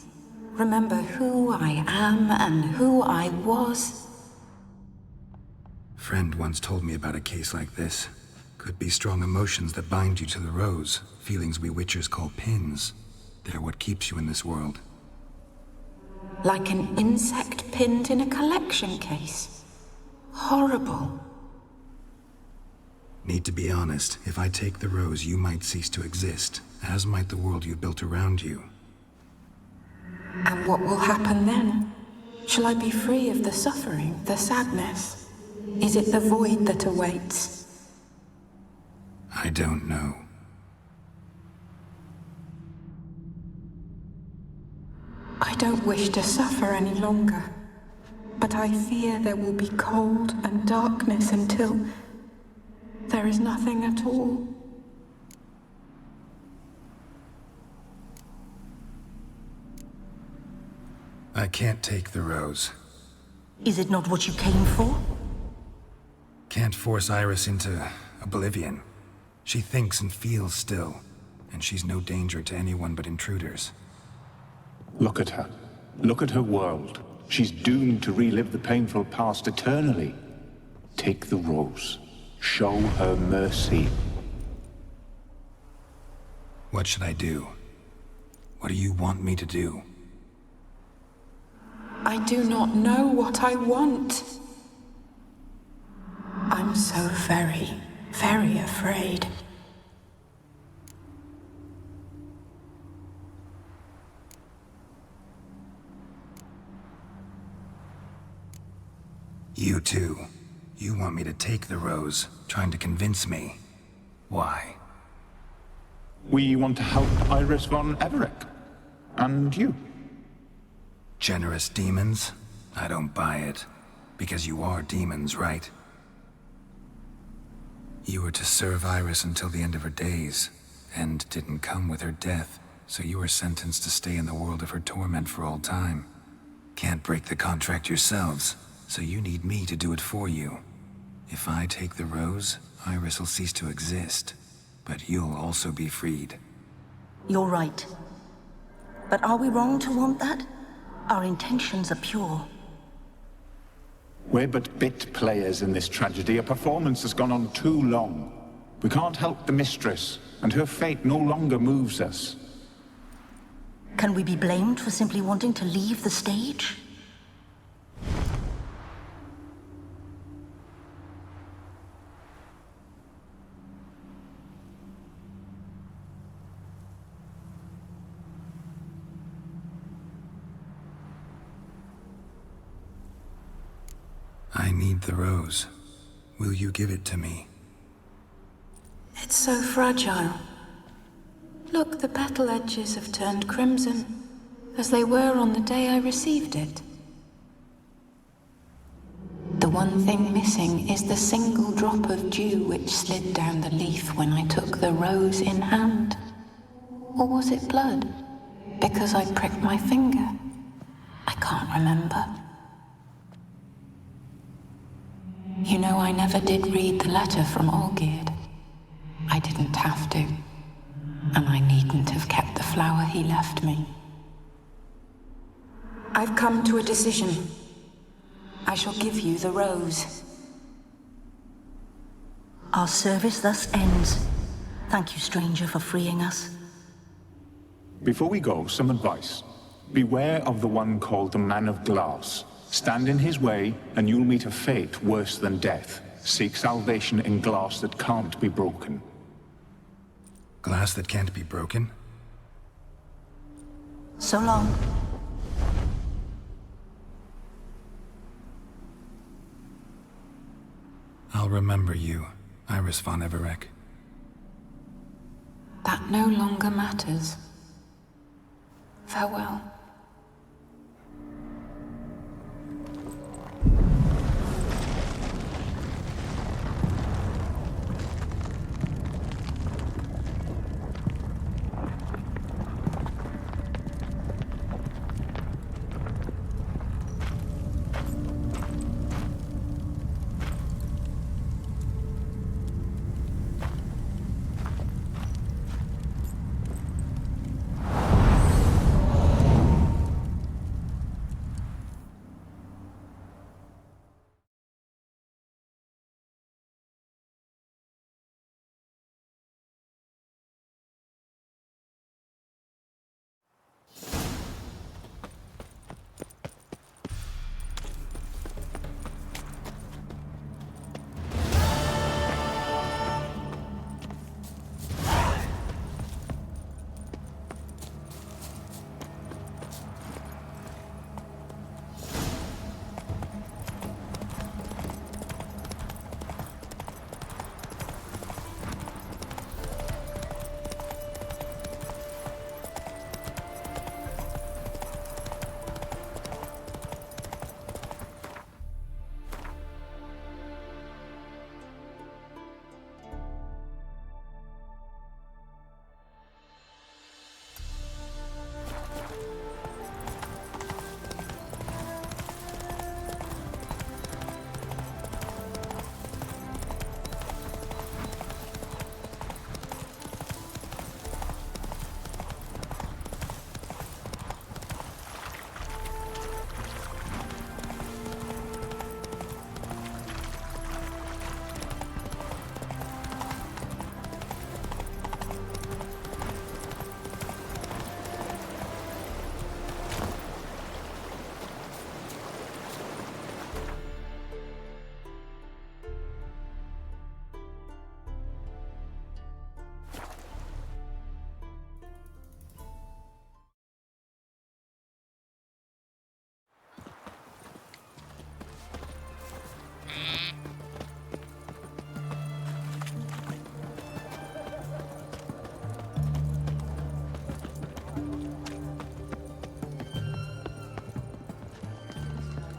Remember who I am and who I was. Friend once told me about a case like this. Could be strong emotions that bind you to the rose, feelings we witchers call pins. They're what keeps you in this world. Like an insect pinned in a collection case. Horrible. Need to be honest, if I take the rose, you might cease to exist, as might the world you built around you. And what will happen then? Shall I be free of the suffering, the sadness? Is it the void that awaits? I don't know. I don't wish to suffer any longer, but I fear there will be cold and darkness until there is nothing at all. I can't take the rose. Is it not what you came for? Can't force Iris into oblivion. She thinks and feels still, and she's no danger to anyone but intruders. Look at her. Look at her world. She's doomed to relive the painful past eternally. Take the rose. Show her mercy. What should I do? What do you want me to do? I do not know what I want. I'm so very, very afraid. You too. You want me to take the rose, trying to convince me. Why? We want to help Iris von Everick. And you. Generous demons? I don't buy it. Because you are demons, right? You were to serve Iris until the end of her days, and didn't come with her death, so you were sentenced to stay in the world of her torment for all time. Can't break the contract yourselves, so you need me to do it for you. If I take the rose, Iris will cease to exist, but you'll also be freed. You're right. But are we wrong to want that? Our intentions are pure. We're but bit players in this tragedy. A performance has gone on too long. We can't help the mistress, and her fate no longer moves us. Can we be blamed for simply wanting to leave the stage? I need the rose. Will you give it to me? It's so fragile. Look, the petal edges have turned crimson, as they were on the day I received it. The one thing missing is the single drop of dew which slid down the leaf when I took the rose in hand. Or was it blood? Because I pricked my finger. I can't remember. You know, I never did read the letter from Olgierd. I didn't have to. And I needn't have kept the flower he left me. I've come to a decision. I shall give you the rose. Our service thus ends. Thank you, stranger, for freeing us. Before we go, some advice. Beware of the one called the Man of Glass. Stand in his way, and you'll meet a fate worse than death. Seek salvation in glass that can't be broken. Glass that can't be broken? So long. I'll remember you, Iris von Everec. That no longer matters. Farewell.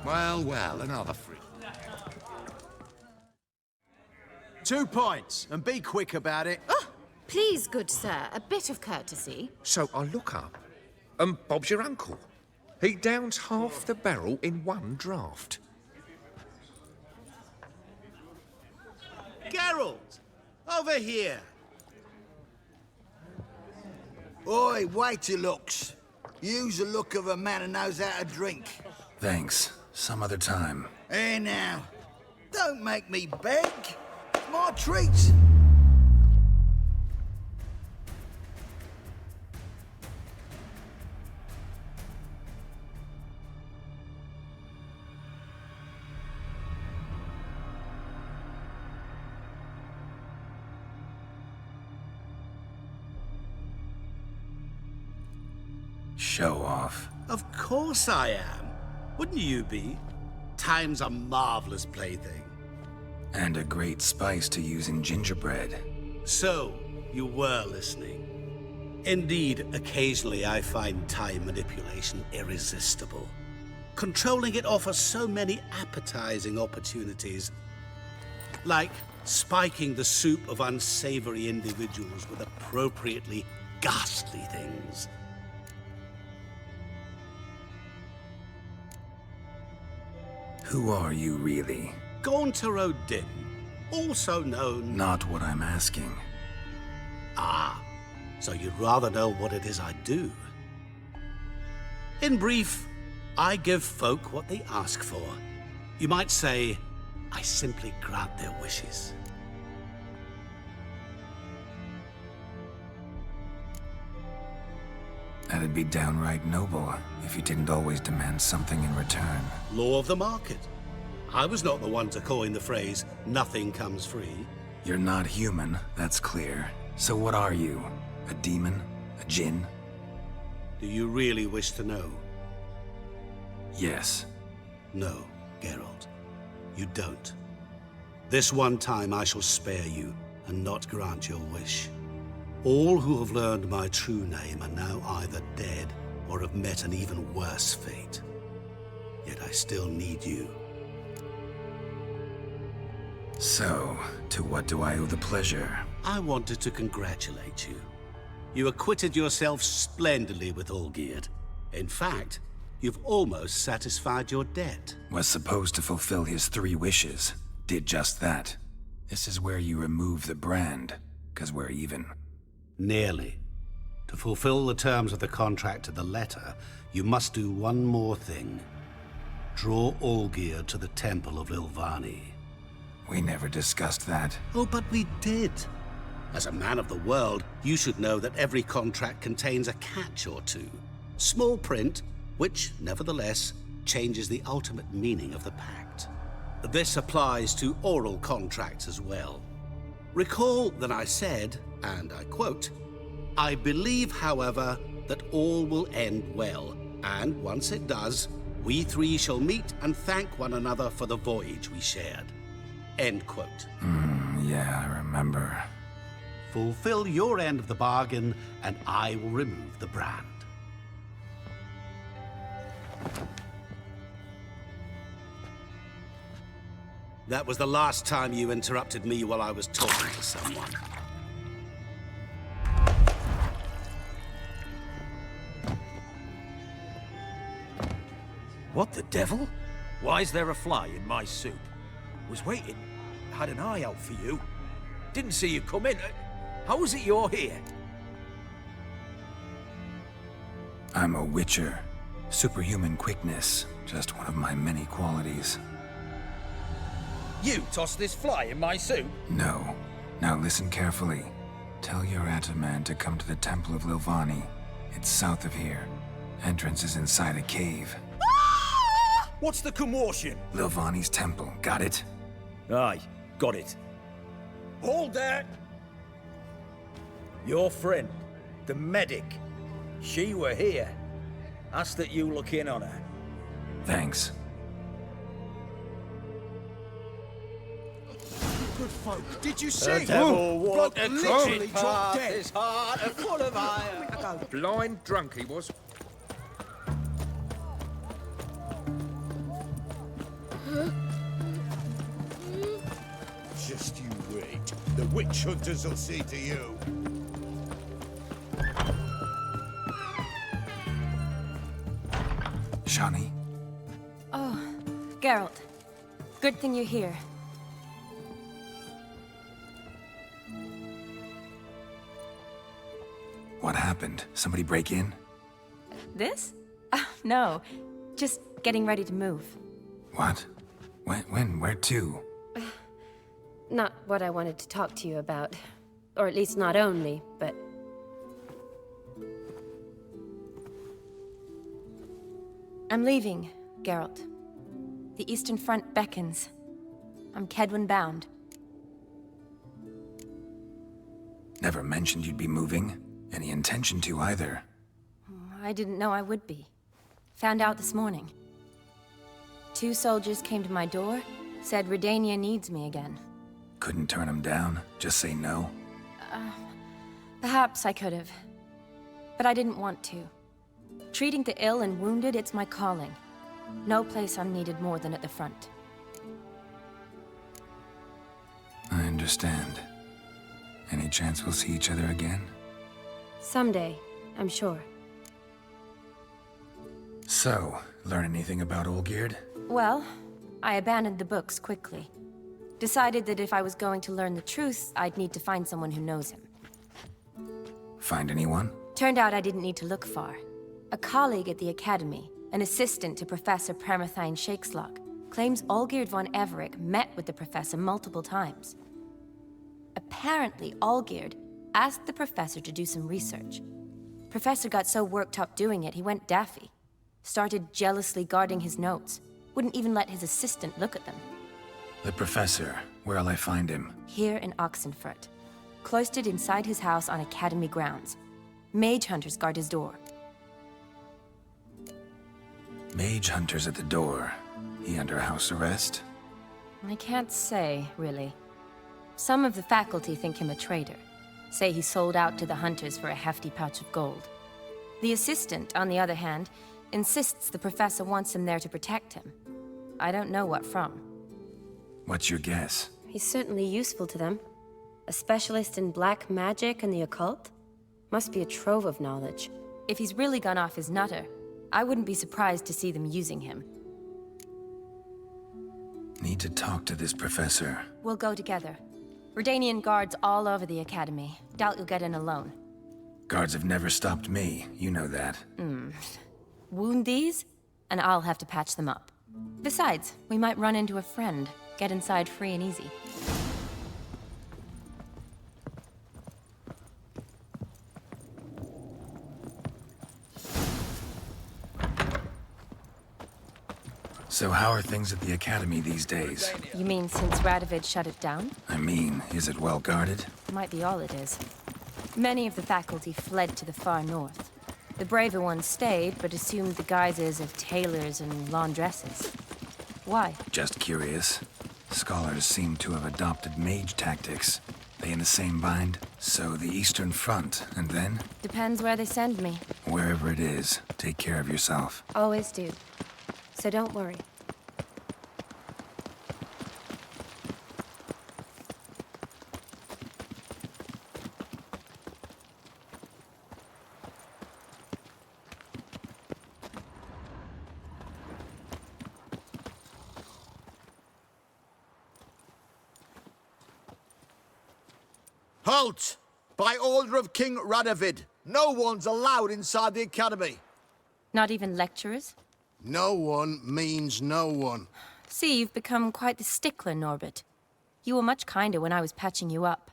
Well, well, another freak. 2 points, and be quick about it. Oh, please, good sir, a bit of courtesy. So I look up, and Bob's your uncle. He downs half the barrel in one draught. Geralt! Over here! Oi, wait your looks. Use the look of a man who knows how to drink. Thanks. Some other time. Here now. Don't make me beg. It's my treat. Show off. Of course I am. Wouldn't you be? Time's a marvelous plaything. And a great spice to use in gingerbread. So, you were listening. Indeed, occasionally I find time manipulation irresistible. Controlling it offers so many appetizing opportunities. Like spiking the soup of unsavory individuals with appropriately ghastly things. Who are you, really? Gaunter O'Din, also known... Not what I'm asking. Ah, so you'd rather know what it is I do. In brief, I give folk what they ask for. You might say, I simply grant their wishes. That'd be downright noble if you didn't always demand something in return. Law of the market. I was not the one to coin the phrase, nothing comes free. You're not human, that's clear. So what are you? A demon? A djinn? Do you really wish to know? Yes. No, Geralt. You don't. This one time I shall spare you and not grant your wish. All who have learned my true name are now either dead or have met an even worse fate. Yet I still need you. So, to what do I owe the pleasure? I wanted to congratulate you. You acquitted yourself splendidly with Olgierd. In fact, you've almost satisfied your debt. Was supposed to fulfill his 3 wishes. Did just that. This is where you remove the brand, 'cause we're even. Nearly. To fulfill the terms of the contract to the letter, you must do one more thing. Draw Olgierd to the Temple of Lilvani. We never discussed that. Oh, but we did. As a man of the world, you should know that every contract contains a catch or two. Small print, which, nevertheless, changes the ultimate meaning of the pact. This applies to oral contracts as well. Recall that I said, and I quote, I believe, however, that all will end well, and once it does, we 3 shall meet and thank one another for the voyage we shared. End quote. Yeah, I remember. Fulfill your end of the bargain, and I will remove the brand. That was the last time you interrupted me while I was talking to someone. What the devil? Why is there a fly in my soup? Was waiting. Had an eye out for you. Didn't see you come in. How is it you're here? I'm a witcher. Superhuman quickness. Just one of my many qualities. You tossed this fly in my soup? No. Now listen carefully. Tell your Ataman to come to the Temple of Lilvani. It's south of here. Entrance is inside a cave. What's the commotion? Lilvani's temple, got it? Aye, got it. Hold that! Your friend, the medic, she were here. Ask that you look in on her. Thanks. Good folk, did you see? The devil walked Bloke a literally crooked dropped path, dead. his heart are full of iron. Blind drunk he was. Just you wait. The witch hunters will see to you. Shani? Oh, Geralt. Good thing you're here. What happened? Somebody break in? This? No. Just getting ready to move. What? When? Where to? Not what I wanted to talk to you about. Or at least not only, but... I'm leaving, Geralt. The Eastern Front beckons. I'm Kedwin bound. Never mentioned you'd be moving. Any intention to either. I didn't know I would be. Found out this morning. 2 soldiers came to my door, said Redania needs me again. Couldn't turn him down? Just say no? Perhaps I could have. But I didn't want to. Treating the ill and wounded, it's my calling. No place I'm needed more than at the front. I understand. Any chance we'll see each other again? Someday, I'm sure. So, learn anything about Olgierd? Well, I abandoned the books quickly. Decided that if I was going to learn the truth, I'd need to find someone who knows him. Find anyone? Turned out I didn't need to look far. A colleague at the Academy, an assistant to Professor Permathine Shakeslog, claims Olgierd von Everec met with the professor multiple times. Apparently, Olgierd asked the professor to do some research. Professor got so worked up doing it, he went daffy. Started jealously guarding his notes. Wouldn't even let his assistant look at them. The professor. Where'll I find him? Here in Oxenfurt. Cloistered inside his house on Academy grounds. Mage hunters guard his door. Mage hunters at the door. He under house arrest? I can't say, really. Some of the faculty think him a traitor. Say he sold out to the hunters for a hefty pouch of gold. The assistant, on the other hand, insists the professor wants him there to protect him. I don't know what from. What's your guess? He's certainly useful to them. A specialist in black magic and the occult? Must be a trove of knowledge. If he's really gone off his nutter, I wouldn't be surprised to see them using him. Need to talk to this professor. We'll go together. Redanian guards all over the Academy. Doubt you'll get in alone. Guards have never stopped me, you know that. Wound these, and I'll have to patch them up. Besides, we might run into a friend. Get inside free and easy. So how are things at the Academy these days? You mean since Radovid shut it down? I mean, is it well guarded? Might be all it is. Many of the faculty fled to the far north. The braver ones stayed, but assumed the guises of tailors and laundresses. Why? Just curious. Scholars seem to have adopted mage tactics. They in the same bind? So the Eastern Front, and then? Depends where they send me. Wherever it is, take care of yourself. Always do. So don't worry. Halt! By order of King Radovid, no one's allowed inside the Academy. Not even lecturers? No one means no one. See, you've become quite the stickler, Norbert. You were much kinder when I was patching you up.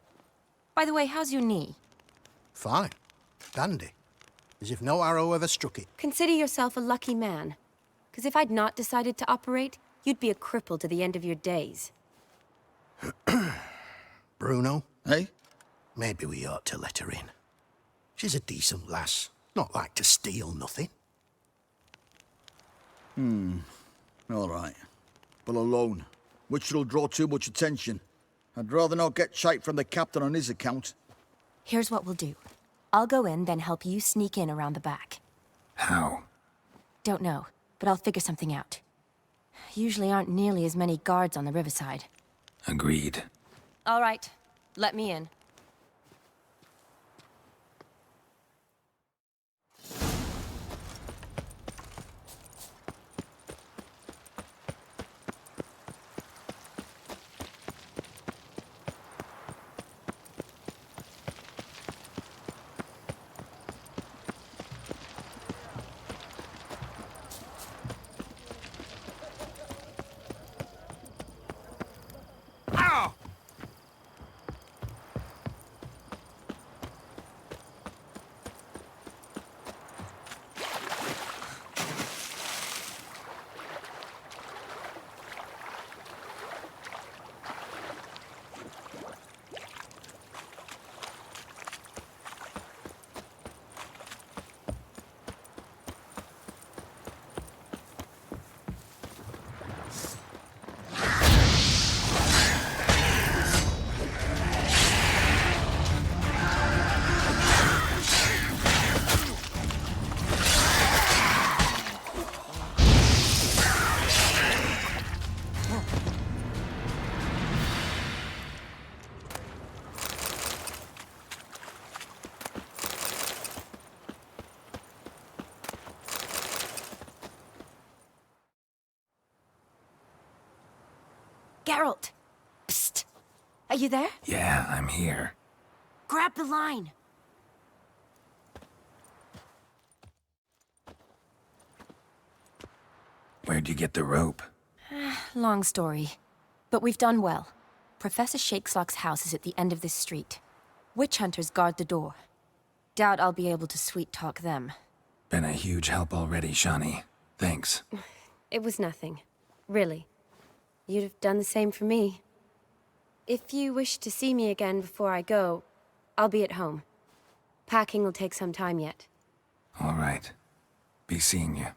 By the way, how's your knee? Fine. Dandy. As if no arrow ever struck it. Consider yourself a lucky man. Because if I'd not decided to operate, you'd be a cripple to the end of your days. Bruno, eh? Maybe we ought to let her in. She's a decent lass. Not like to steal nothing. All right. But alone, which will draw too much attention. I'd rather not get shite from the captain on his account. Here's what we'll do. I'll go in, then help you sneak in around the back. How? Don't know, but I'll figure something out. Usually aren't nearly as many guards on the riverside. Agreed. All right, let me in. Geralt! Psst! Are you there? Yeah, I'm here. Grab the line! Where'd you get the rope? Long story. But we've done well. Professor Shakeslock's house is at the end of this street. Witch hunters guard the door. Doubt I'll be able to sweet-talk them. Been a huge help already, Shani. Thanks. It was nothing. Really. You'd have done the same for me. If you wish to see me again before I go, I'll be at home. Packing will take some time yet. All right. Be seeing you.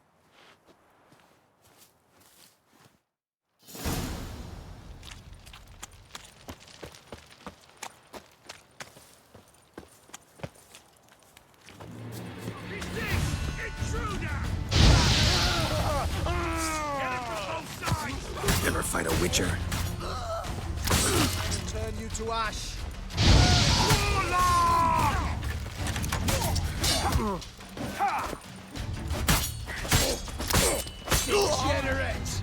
Never fight a witcher. Turn you to ash. Degenerate!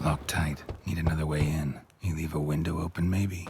Locked tight. Need another way in. You leave a window open, maybe?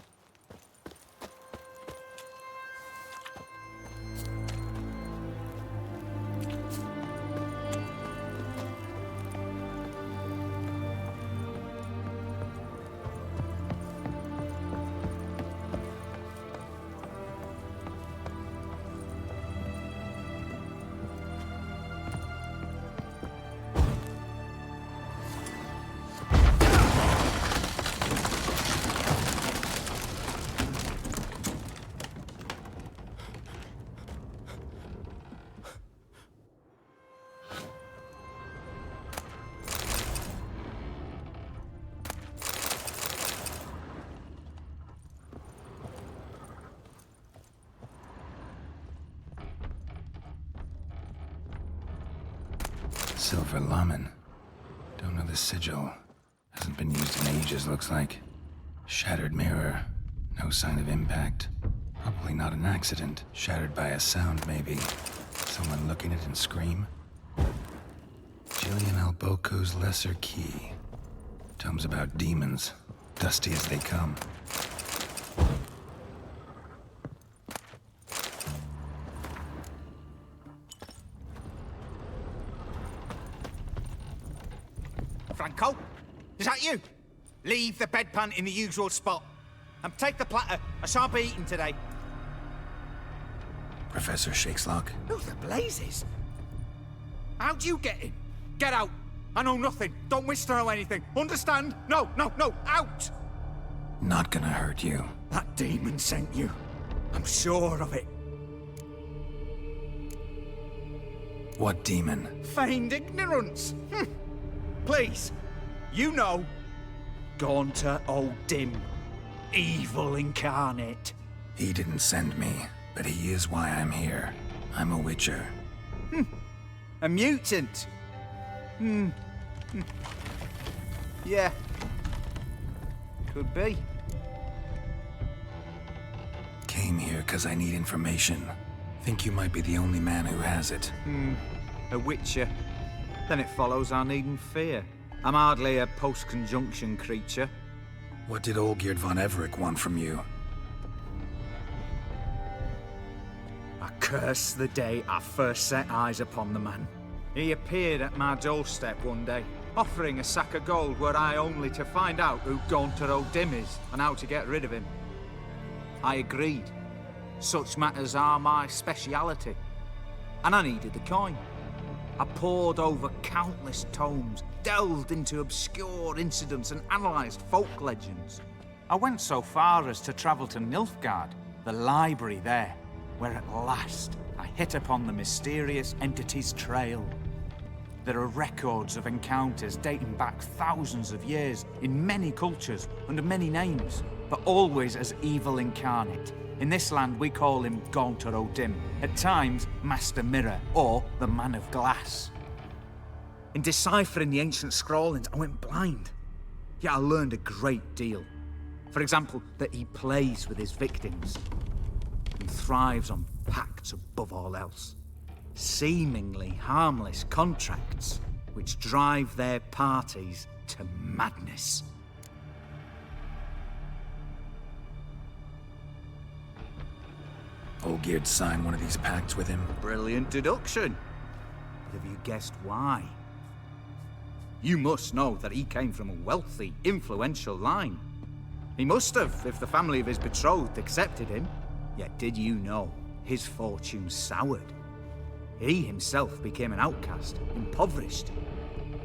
Silver Laman. Don't know the sigil. Hasn't been used in ages, looks like. Shattered mirror. No sign of impact. Probably not an accident. Shattered by a sound, maybe. Someone look in it and scream. Jillian Alboco's Lesser Key. Tomes about demons. Dusty as they come. Franco? Is that you? Leave the bedpan in the usual spot. And take the platter. I shan't be eating today. Professor Shakeslock? Who the blazes? How'd you get in? Get out. I know nothing. Don't wish to know anything. Understand? No, no, no. Out! Not gonna hurt you. That demon sent you. I'm sure of it. What demon? Feigned ignorance. Please, you know. Gaunter O'Dim. Evil incarnate. He didn't send me, but he is why I'm here. I'm a witcher. A mutant. Yeah. Could be. Came here because I need information. Think you might be the only man who has it. A witcher. Then it follows I needn't fear. I'm hardly a post-conjunction creature. What did Olgierd von Everec want from you? I curse the day I first set eyes upon the man. He appeared at my doorstep one day, offering a sack of gold were I only to find out who Gaunter O'Dim is and how to get rid of him. I agreed. Such matters are my speciality. And I needed the coin. I pored over countless tomes, delved into obscure incidents and analysed folk legends. I went so far as to travel to Nilfgaard, the library there, where at last I hit upon the mysterious entity's trail. There are records of encounters dating back thousands of years in many cultures under many names, but always as evil incarnate. In this land, we call him Gaunter O'Dim, at times Master Mirror, or the Man of Glass. In deciphering the ancient scrawlings, I went blind. Yet I learned a great deal. For example, that he plays with his victims and thrives on pacts above all else. Seemingly harmless contracts which drive their parties to madness. Olgierd signed one of these pacts with him. Brilliant deduction. But have you guessed why? You must know that he came from a wealthy, influential line. He must have, if the family of his betrothed accepted him. Yet did you know his fortune soured? He himself became an outcast, impoverished.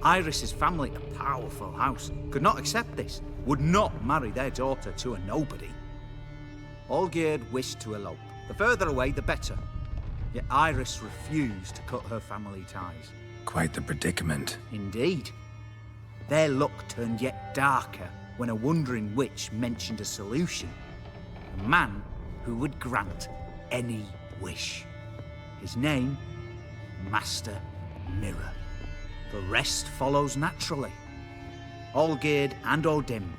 Iris's family, a powerful house, could not accept this, would not marry their daughter to a nobody. Olgierd wished to elope. The further away, the better. Yet Iris refused to cut her family ties. Quite the predicament. Indeed. Their luck turned yet darker when a wandering witch mentioned a solution. A man who would grant any wish. His name, Master Mirror. The rest follows naturally. Olgierd and O'Dim,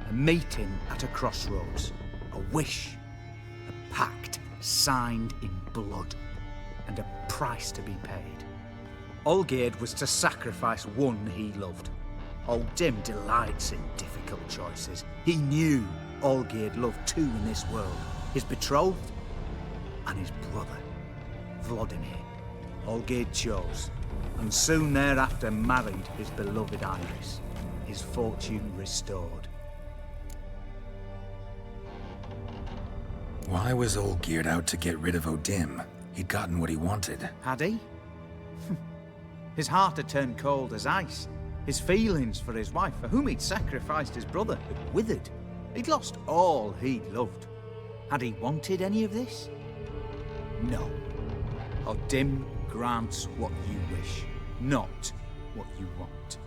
a meeting at a crossroads, a wish, a pact signed in blood, and a price to be paid. Olgierd was to sacrifice one he loved. O'Dim delights in difficult choices. He knew Olgierd loved two in this world, his betrothed and his brother, Vladimir. Olgierd chose, and soon thereafter married his beloved Iris, his fortune restored. Why was Olgierd out to get rid of O'Dim? He'd gotten what he wanted. Had he? His heart had turned cold as ice. His feelings for his wife, for whom he'd sacrificed his brother, had withered. He'd lost all he'd loved. Had he wanted any of this? No. O'Dim grants what you wish, not what you want.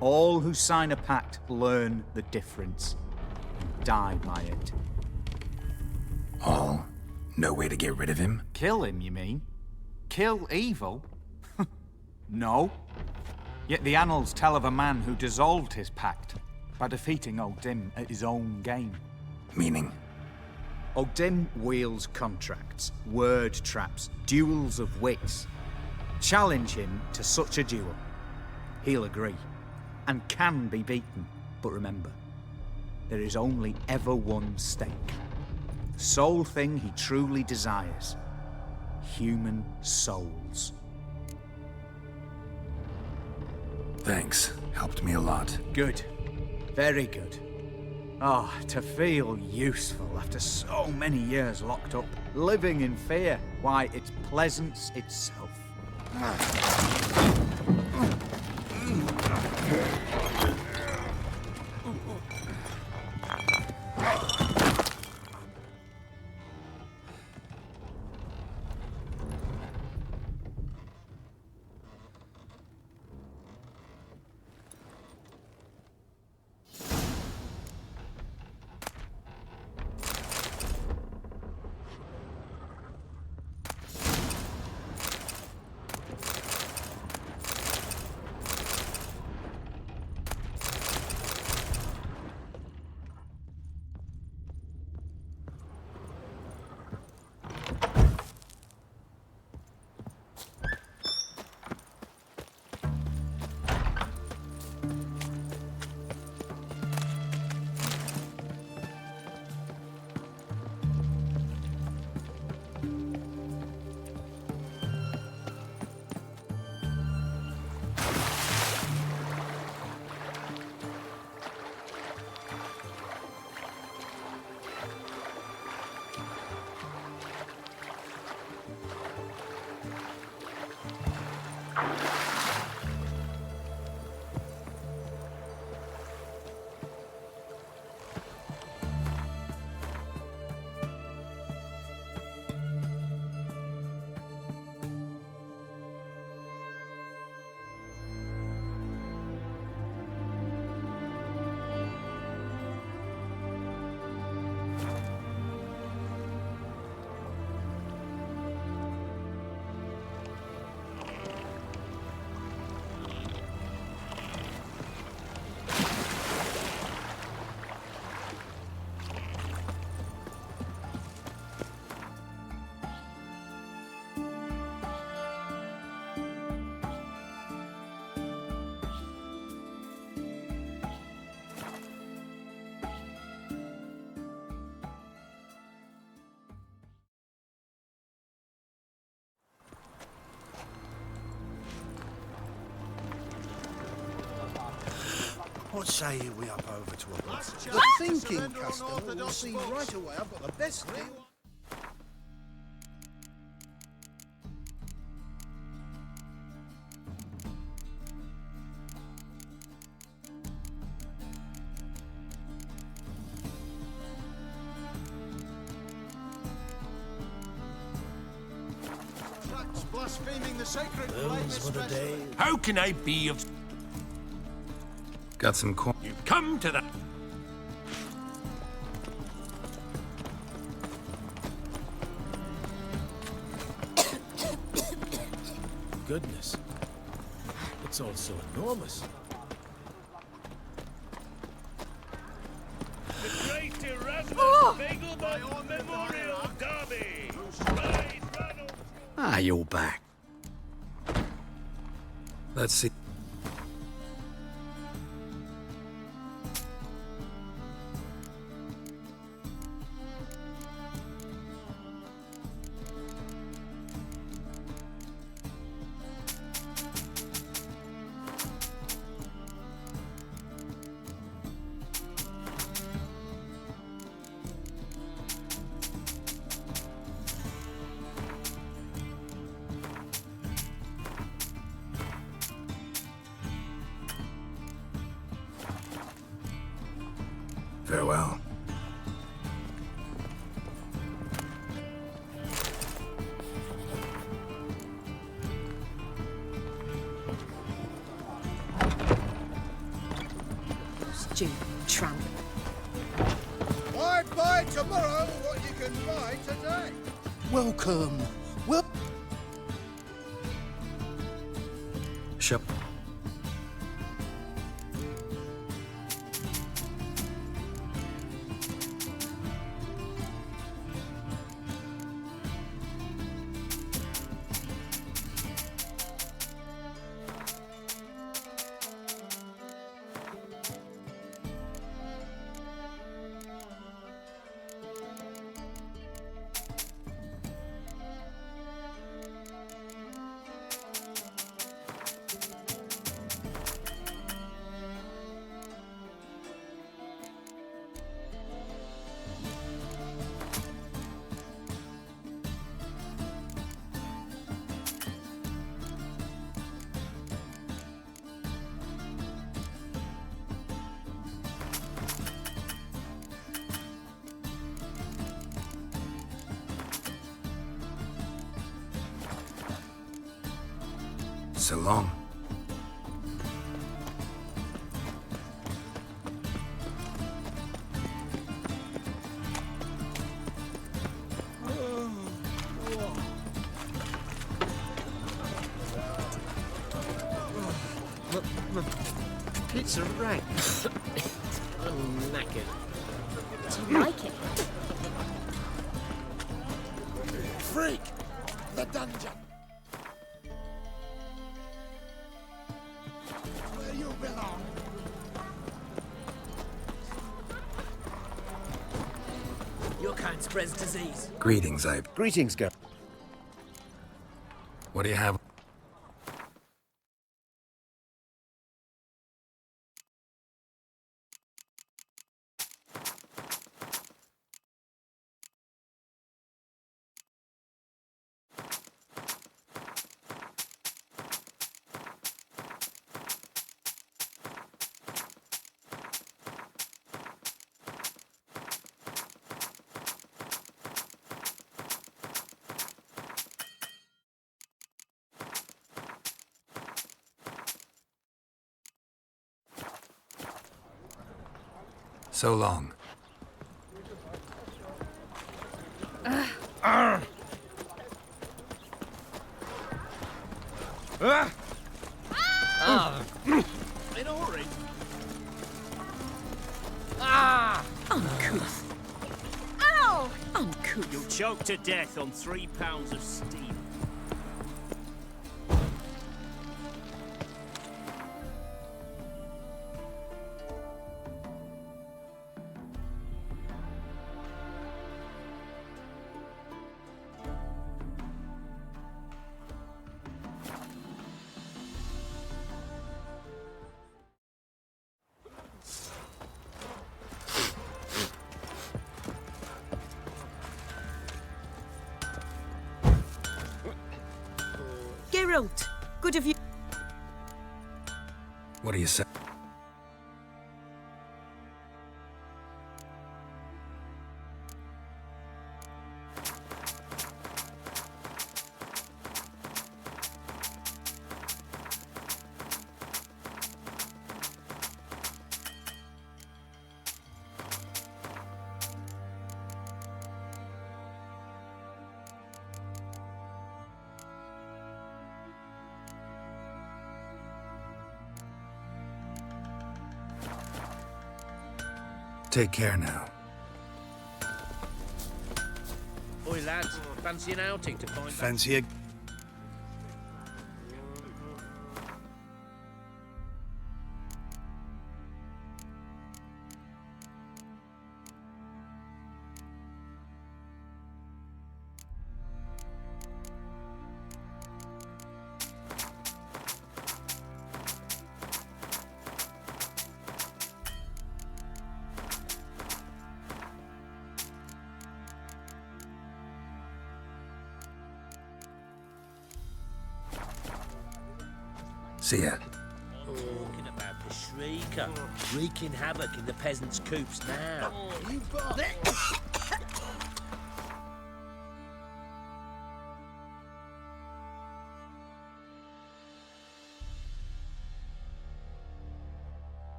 All who sign a pact learn the difference and die by it. All? No way to get rid of him? Kill him, you mean? Kill evil? No. Yet the annals tell of a man who dissolved his pact by defeating O'Dim at his own game. Meaning? O'Dim wields contracts, word traps, duels of wits. Challenge him to such a duel. He'll agree, and can be beaten. But remember, there is only ever one stake. The sole thing he truly desires. Human souls. Thanks. Helped me a lot. Good. Very good. Ah, to feel useful after so many years locked up, living in fear. Why, it's pleasance itself. What say we up over to a glass? The thinking customer will see right away I've got the best deal. Blaspheming the sacred Those were the days. How can I be of... Got some corn. You've come to the... Goodness. It's all so enormous. The great Erasmus Begelman Memorial Derby! Rise, Ranald! Ah, you're back. Let's see. Farewell. Stupid tramp. Buy tomorrow what you can buy today. Welcome. Well. Shep. So long. Pizza right. I'm knackered. Do you like it? Freak! The dungeon! Where you belong. Your kind spreads disease. Greetings, Greetings, girl. What do you have? So long. In a hurry. Uncouth. Ow! Uncouth. You'll choke to death on 3 pounds of steel. Geralt, good of you. What do you say? Take care now. Oi, lads, fancy an outing to find Fancy a... See ya. Talking about the Shrieker, wreaking havoc in the peasants' coops now.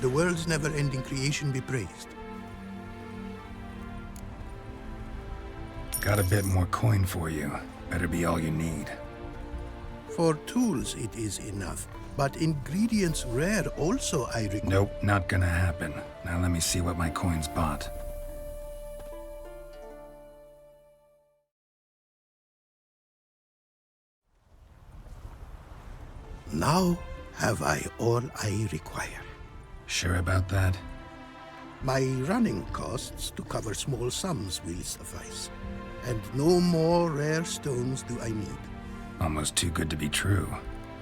The world's never-ending creation be praised. Got a bit more coin for you. Better be all you need. For tools it is enough, but ingredients rare also I require. Nope, not gonna happen. Now let me see what my coins bought. Now have I all I require. Sure about that? My running costs to cover small sums will suffice, and no more rare stones do I need. Almost too good to be true.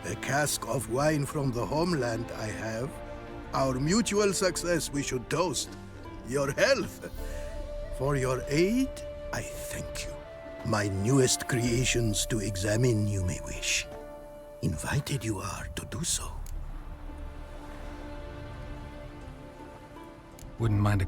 A cask of wine from the homeland I have. Our mutual success we should toast. Your health. For your aid, I thank you. My newest creations to examine you may wish. Invited you are to do so. Wouldn't mind a...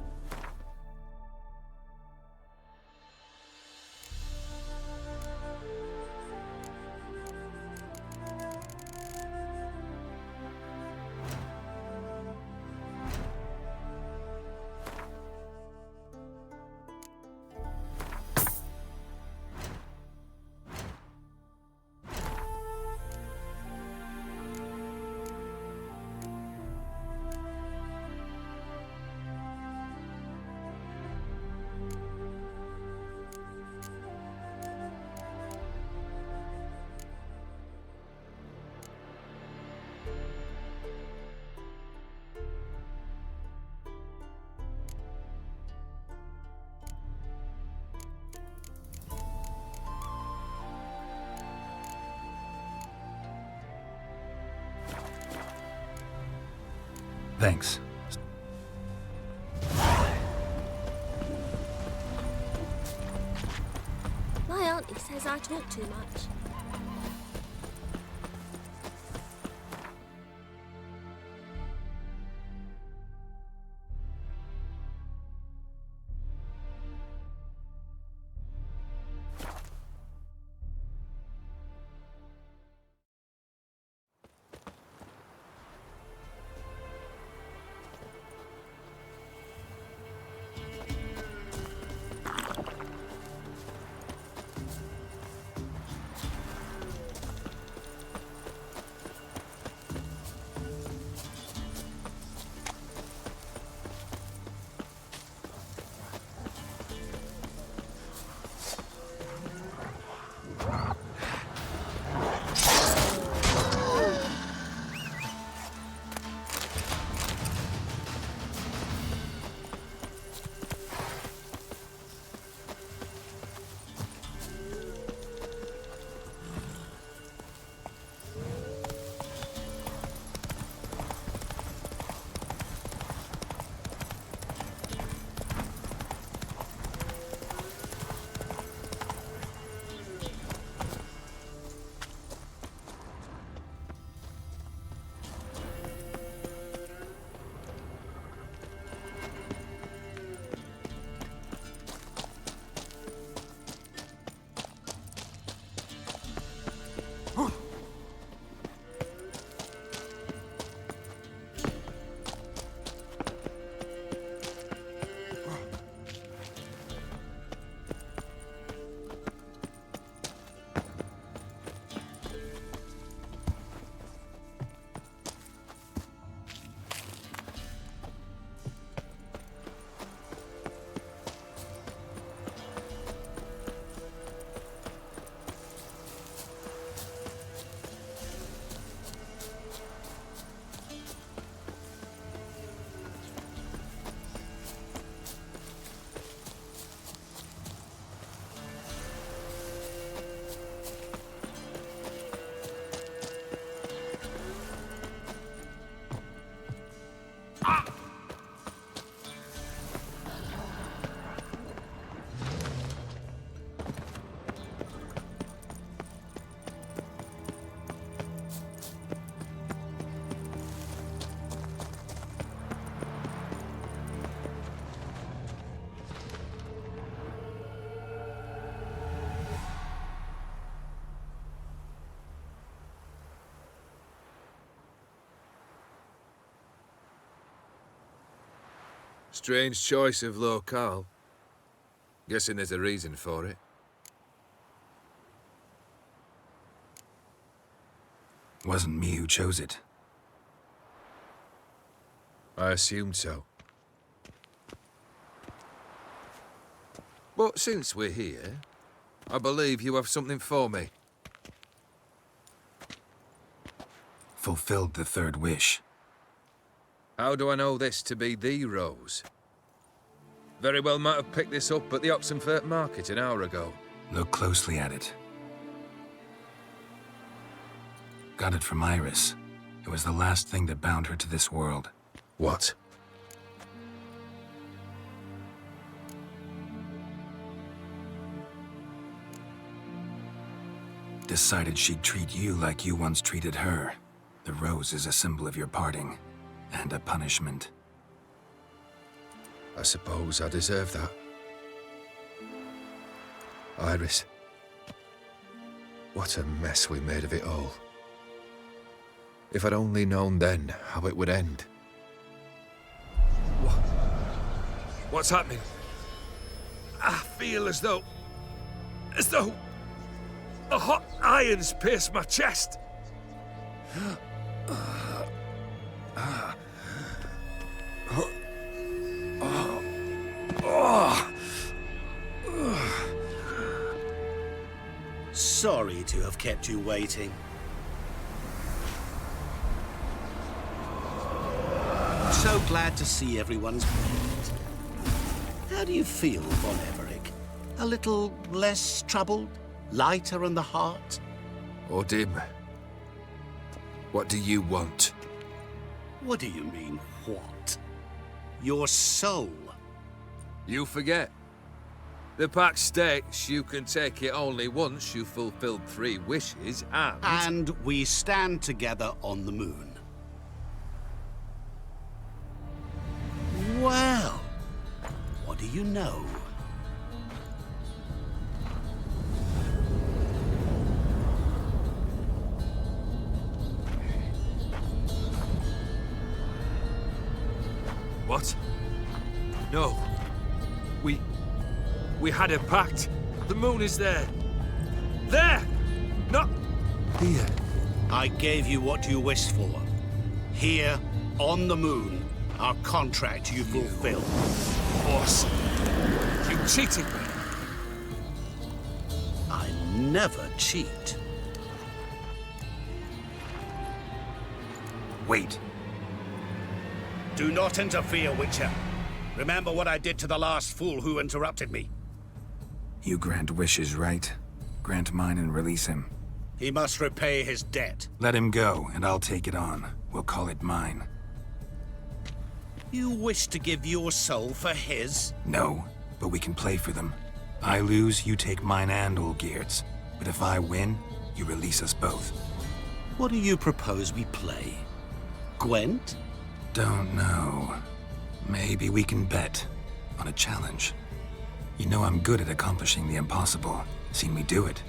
Thanks. My auntie says I talk too much. Strange choice of locale. Guessing there's a reason for it. Wasn't me who chose it. I assumed so. But since we're here, I believe you have something for me. Fulfilled the third wish. How do I know this to be the rose? Very well might have picked this up at the Oxenfurt market an hour ago. Look closely at it. Got it from Iris. It was the last thing that bound her to this world. What? Decided she'd treat you like you once treated her. The rose is a symbol of your parting, and a punishment. I suppose I deserve that. Iris. What a mess we made of it all. If I'd only known then how it would end. What's happening? I feel as though a hot iron's pierced my chest. Sorry to have kept you waiting. So glad to see everyone's made. How do you feel, Von Everett? A little less troubled? Lighter in the heart? Or dim? What do you want? What do you mean, what? Your soul. You forget. The pact states you can take it only once you've fulfilled 3 wishes, and... And we stand together on the moon. Well, what do you know? What? No. We had a pact. The moon is there. There! Not here. I gave you what you wished for. Here, on the moon, our contract you fulfilled. Boss, you cheated me. I never cheat. Wait. Do not interfere, Witcher. Remember what I did to the last fool who interrupted me. You grant wishes, right? Grant mine and release him. He must repay his debt. Let him go, and I'll take it on. We'll call it mine. You wish to give your soul for his? No, but we can play for them. I lose, you take mine and Olgierd's. But if I win, you release us both. What do you propose we play? Gwent? Don't know. Maybe we can bet on a challenge. You know I'm good at accomplishing the impossible. Seen me do it.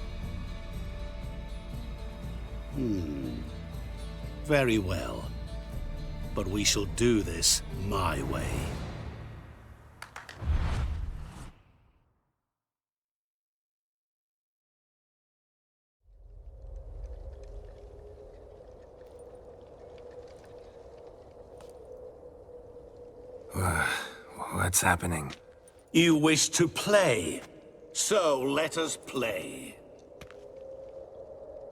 Very well. But we shall do this my way. What's happening? You wish to play, so let us play.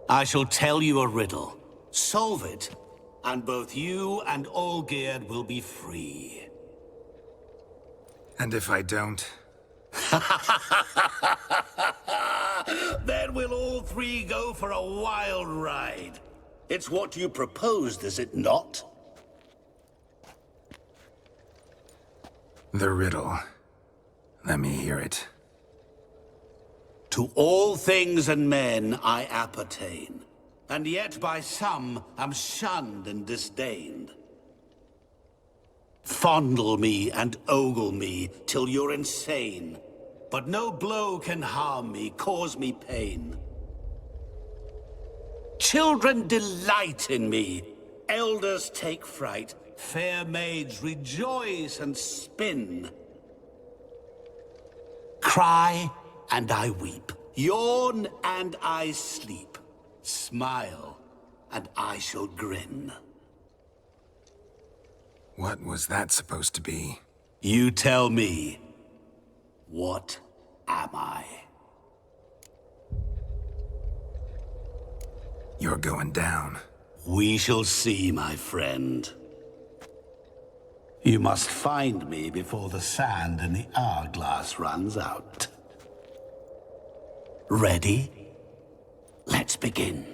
I shall tell you a riddle. Solve it, and both you and Olgierd will be free. And if I don't? Then we'll all 3 go for a wild ride. It's what you proposed, is it not? The riddle. Let me hear it. To all things and men I appertain, and yet by some am shunned and disdained. Fondle me and ogle me till you're insane, but no blow can harm me, cause me pain. Children delight in me, Elders take fright, fair maids rejoice and spin. Cry and I weep, yawn and I sleep, smile and I shall grin. What was that supposed to be? You tell me, what am I? You're going down. We shall see, my friend. You must find me before the sand in the hourglass runs out. Ready? Let's begin.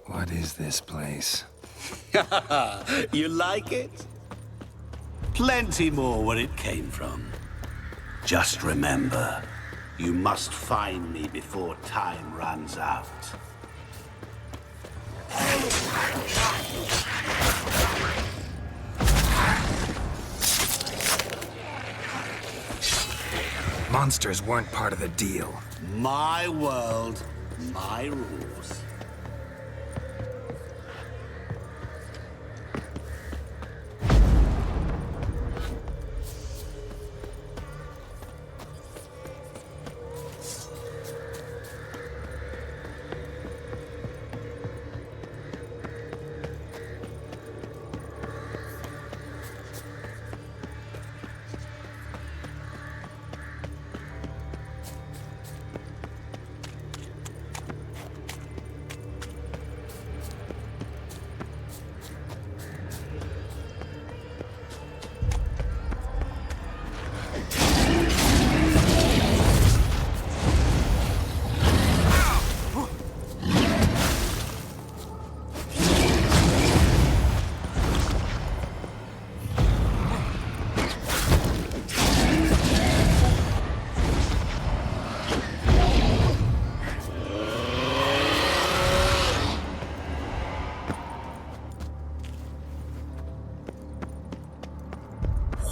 What is this place? You like it? Plenty more where it came from. Just remember, you must find me before time runs out. Monsters weren't part of the deal. My world, my rules.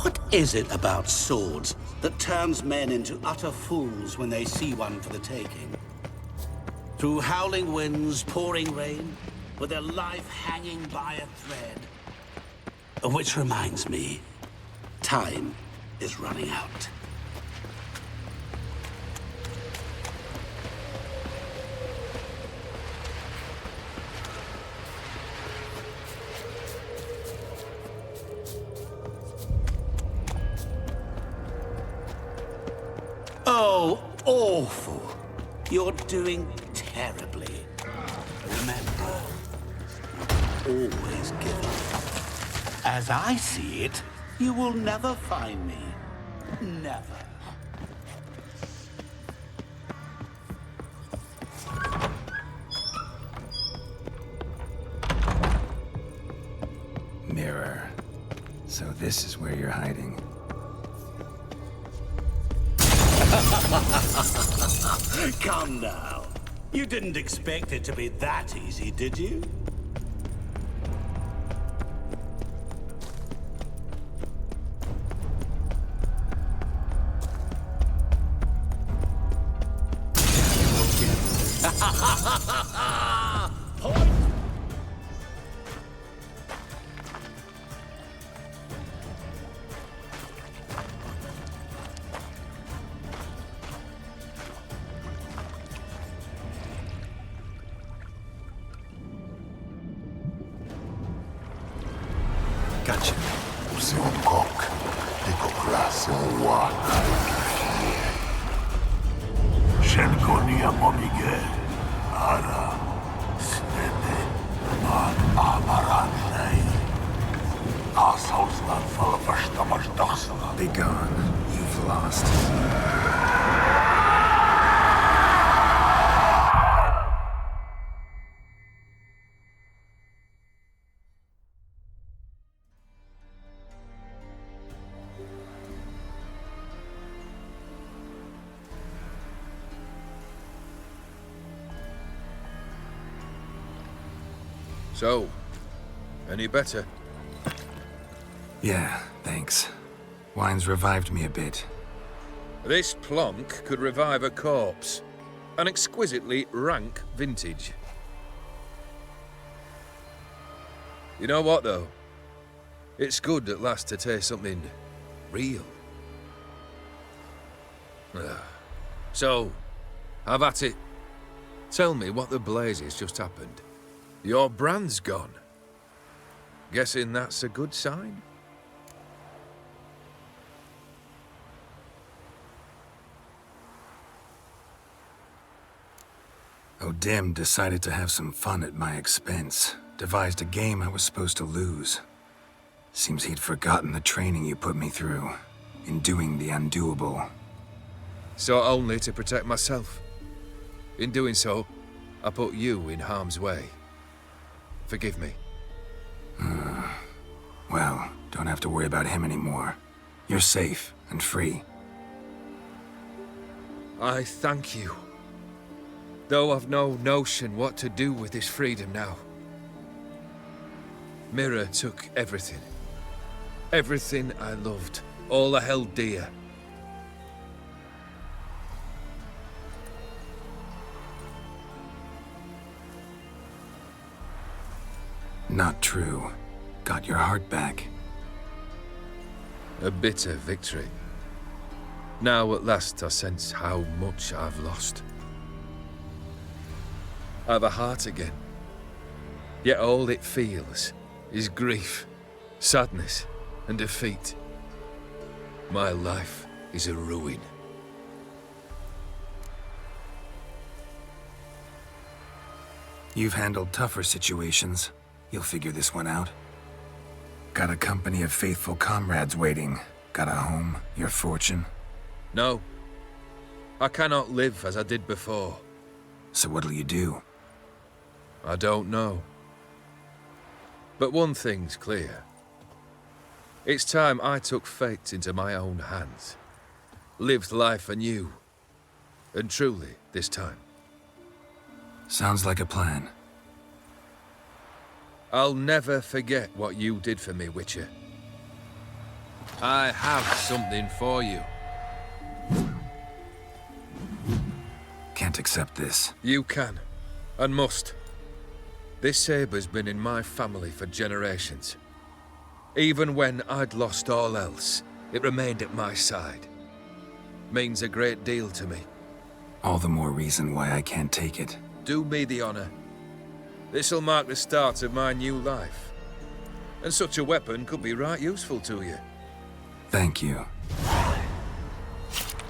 What is it about swords that turns men into utter fools when they see one for the taking? Through howling winds, pouring rain, with their life hanging by a thread. Which reminds me, time is running out. Oh, awful. You're doing terribly. Remember, always give up. As I see it, you will never find me. Never. Mirror. So this is where you're hiding. Come now. You didn't expect it to be that easy, did you? Point. Gotcha. Shenkonia momige. Ara. Snede. Man amaranei. Assaulslan falafashtamashtaxana. Be gone. You've lost. So, any better? Yeah, thanks. Wine's revived me a bit. This plonk could revive a corpse. An exquisitely rank vintage. You know what, though? It's good at last to taste something real. So, have at it. Tell me what the blazes just happened. Your brand's gone. Guessing that's a good sign? O'Dim decided to have some fun at my expense. Devised a game I was supposed to lose. Seems he'd forgotten the training you put me through in doing the undoable. So only to protect myself. In doing so, I put you in harm's way. Forgive me. Well, don't have to worry about him anymore. You're safe and free. I thank you. Though I've no notion what to do with this freedom now. Mira took everything. Everything I loved. All I held dear. Not true. Got your heart back. A bitter victory. Now at last I sense how much I've lost. I've a heart again. Yet all it feels is grief, sadness, and defeat. My life is a ruin. You've handled tougher situations. You'll figure this one out. Got a company of faithful comrades waiting. Got a home, your fortune. No. I cannot live as I did before. So what'll you do? I don't know. But one thing's clear. It's time I took fate into my own hands. Lived life anew. And truly, this time. Sounds like a plan. I'll never forget what you did for me, Witcher. I have something for you. Can't accept this. You can, and must. This sabre's been in my family for generations. Even when I'd lost all else, it remained at my side. Means a great deal to me. All the more reason why I can't take it. Do me the honor. This'll mark the start of my new life. And such a weapon could be right useful to you. Thank you.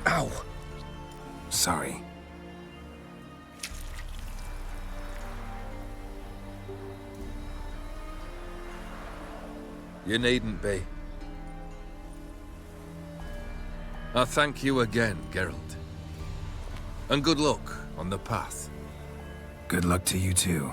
Ow! Sorry. You needn't be. I thank you again, Geralt. And good luck on the path. Good luck to you too.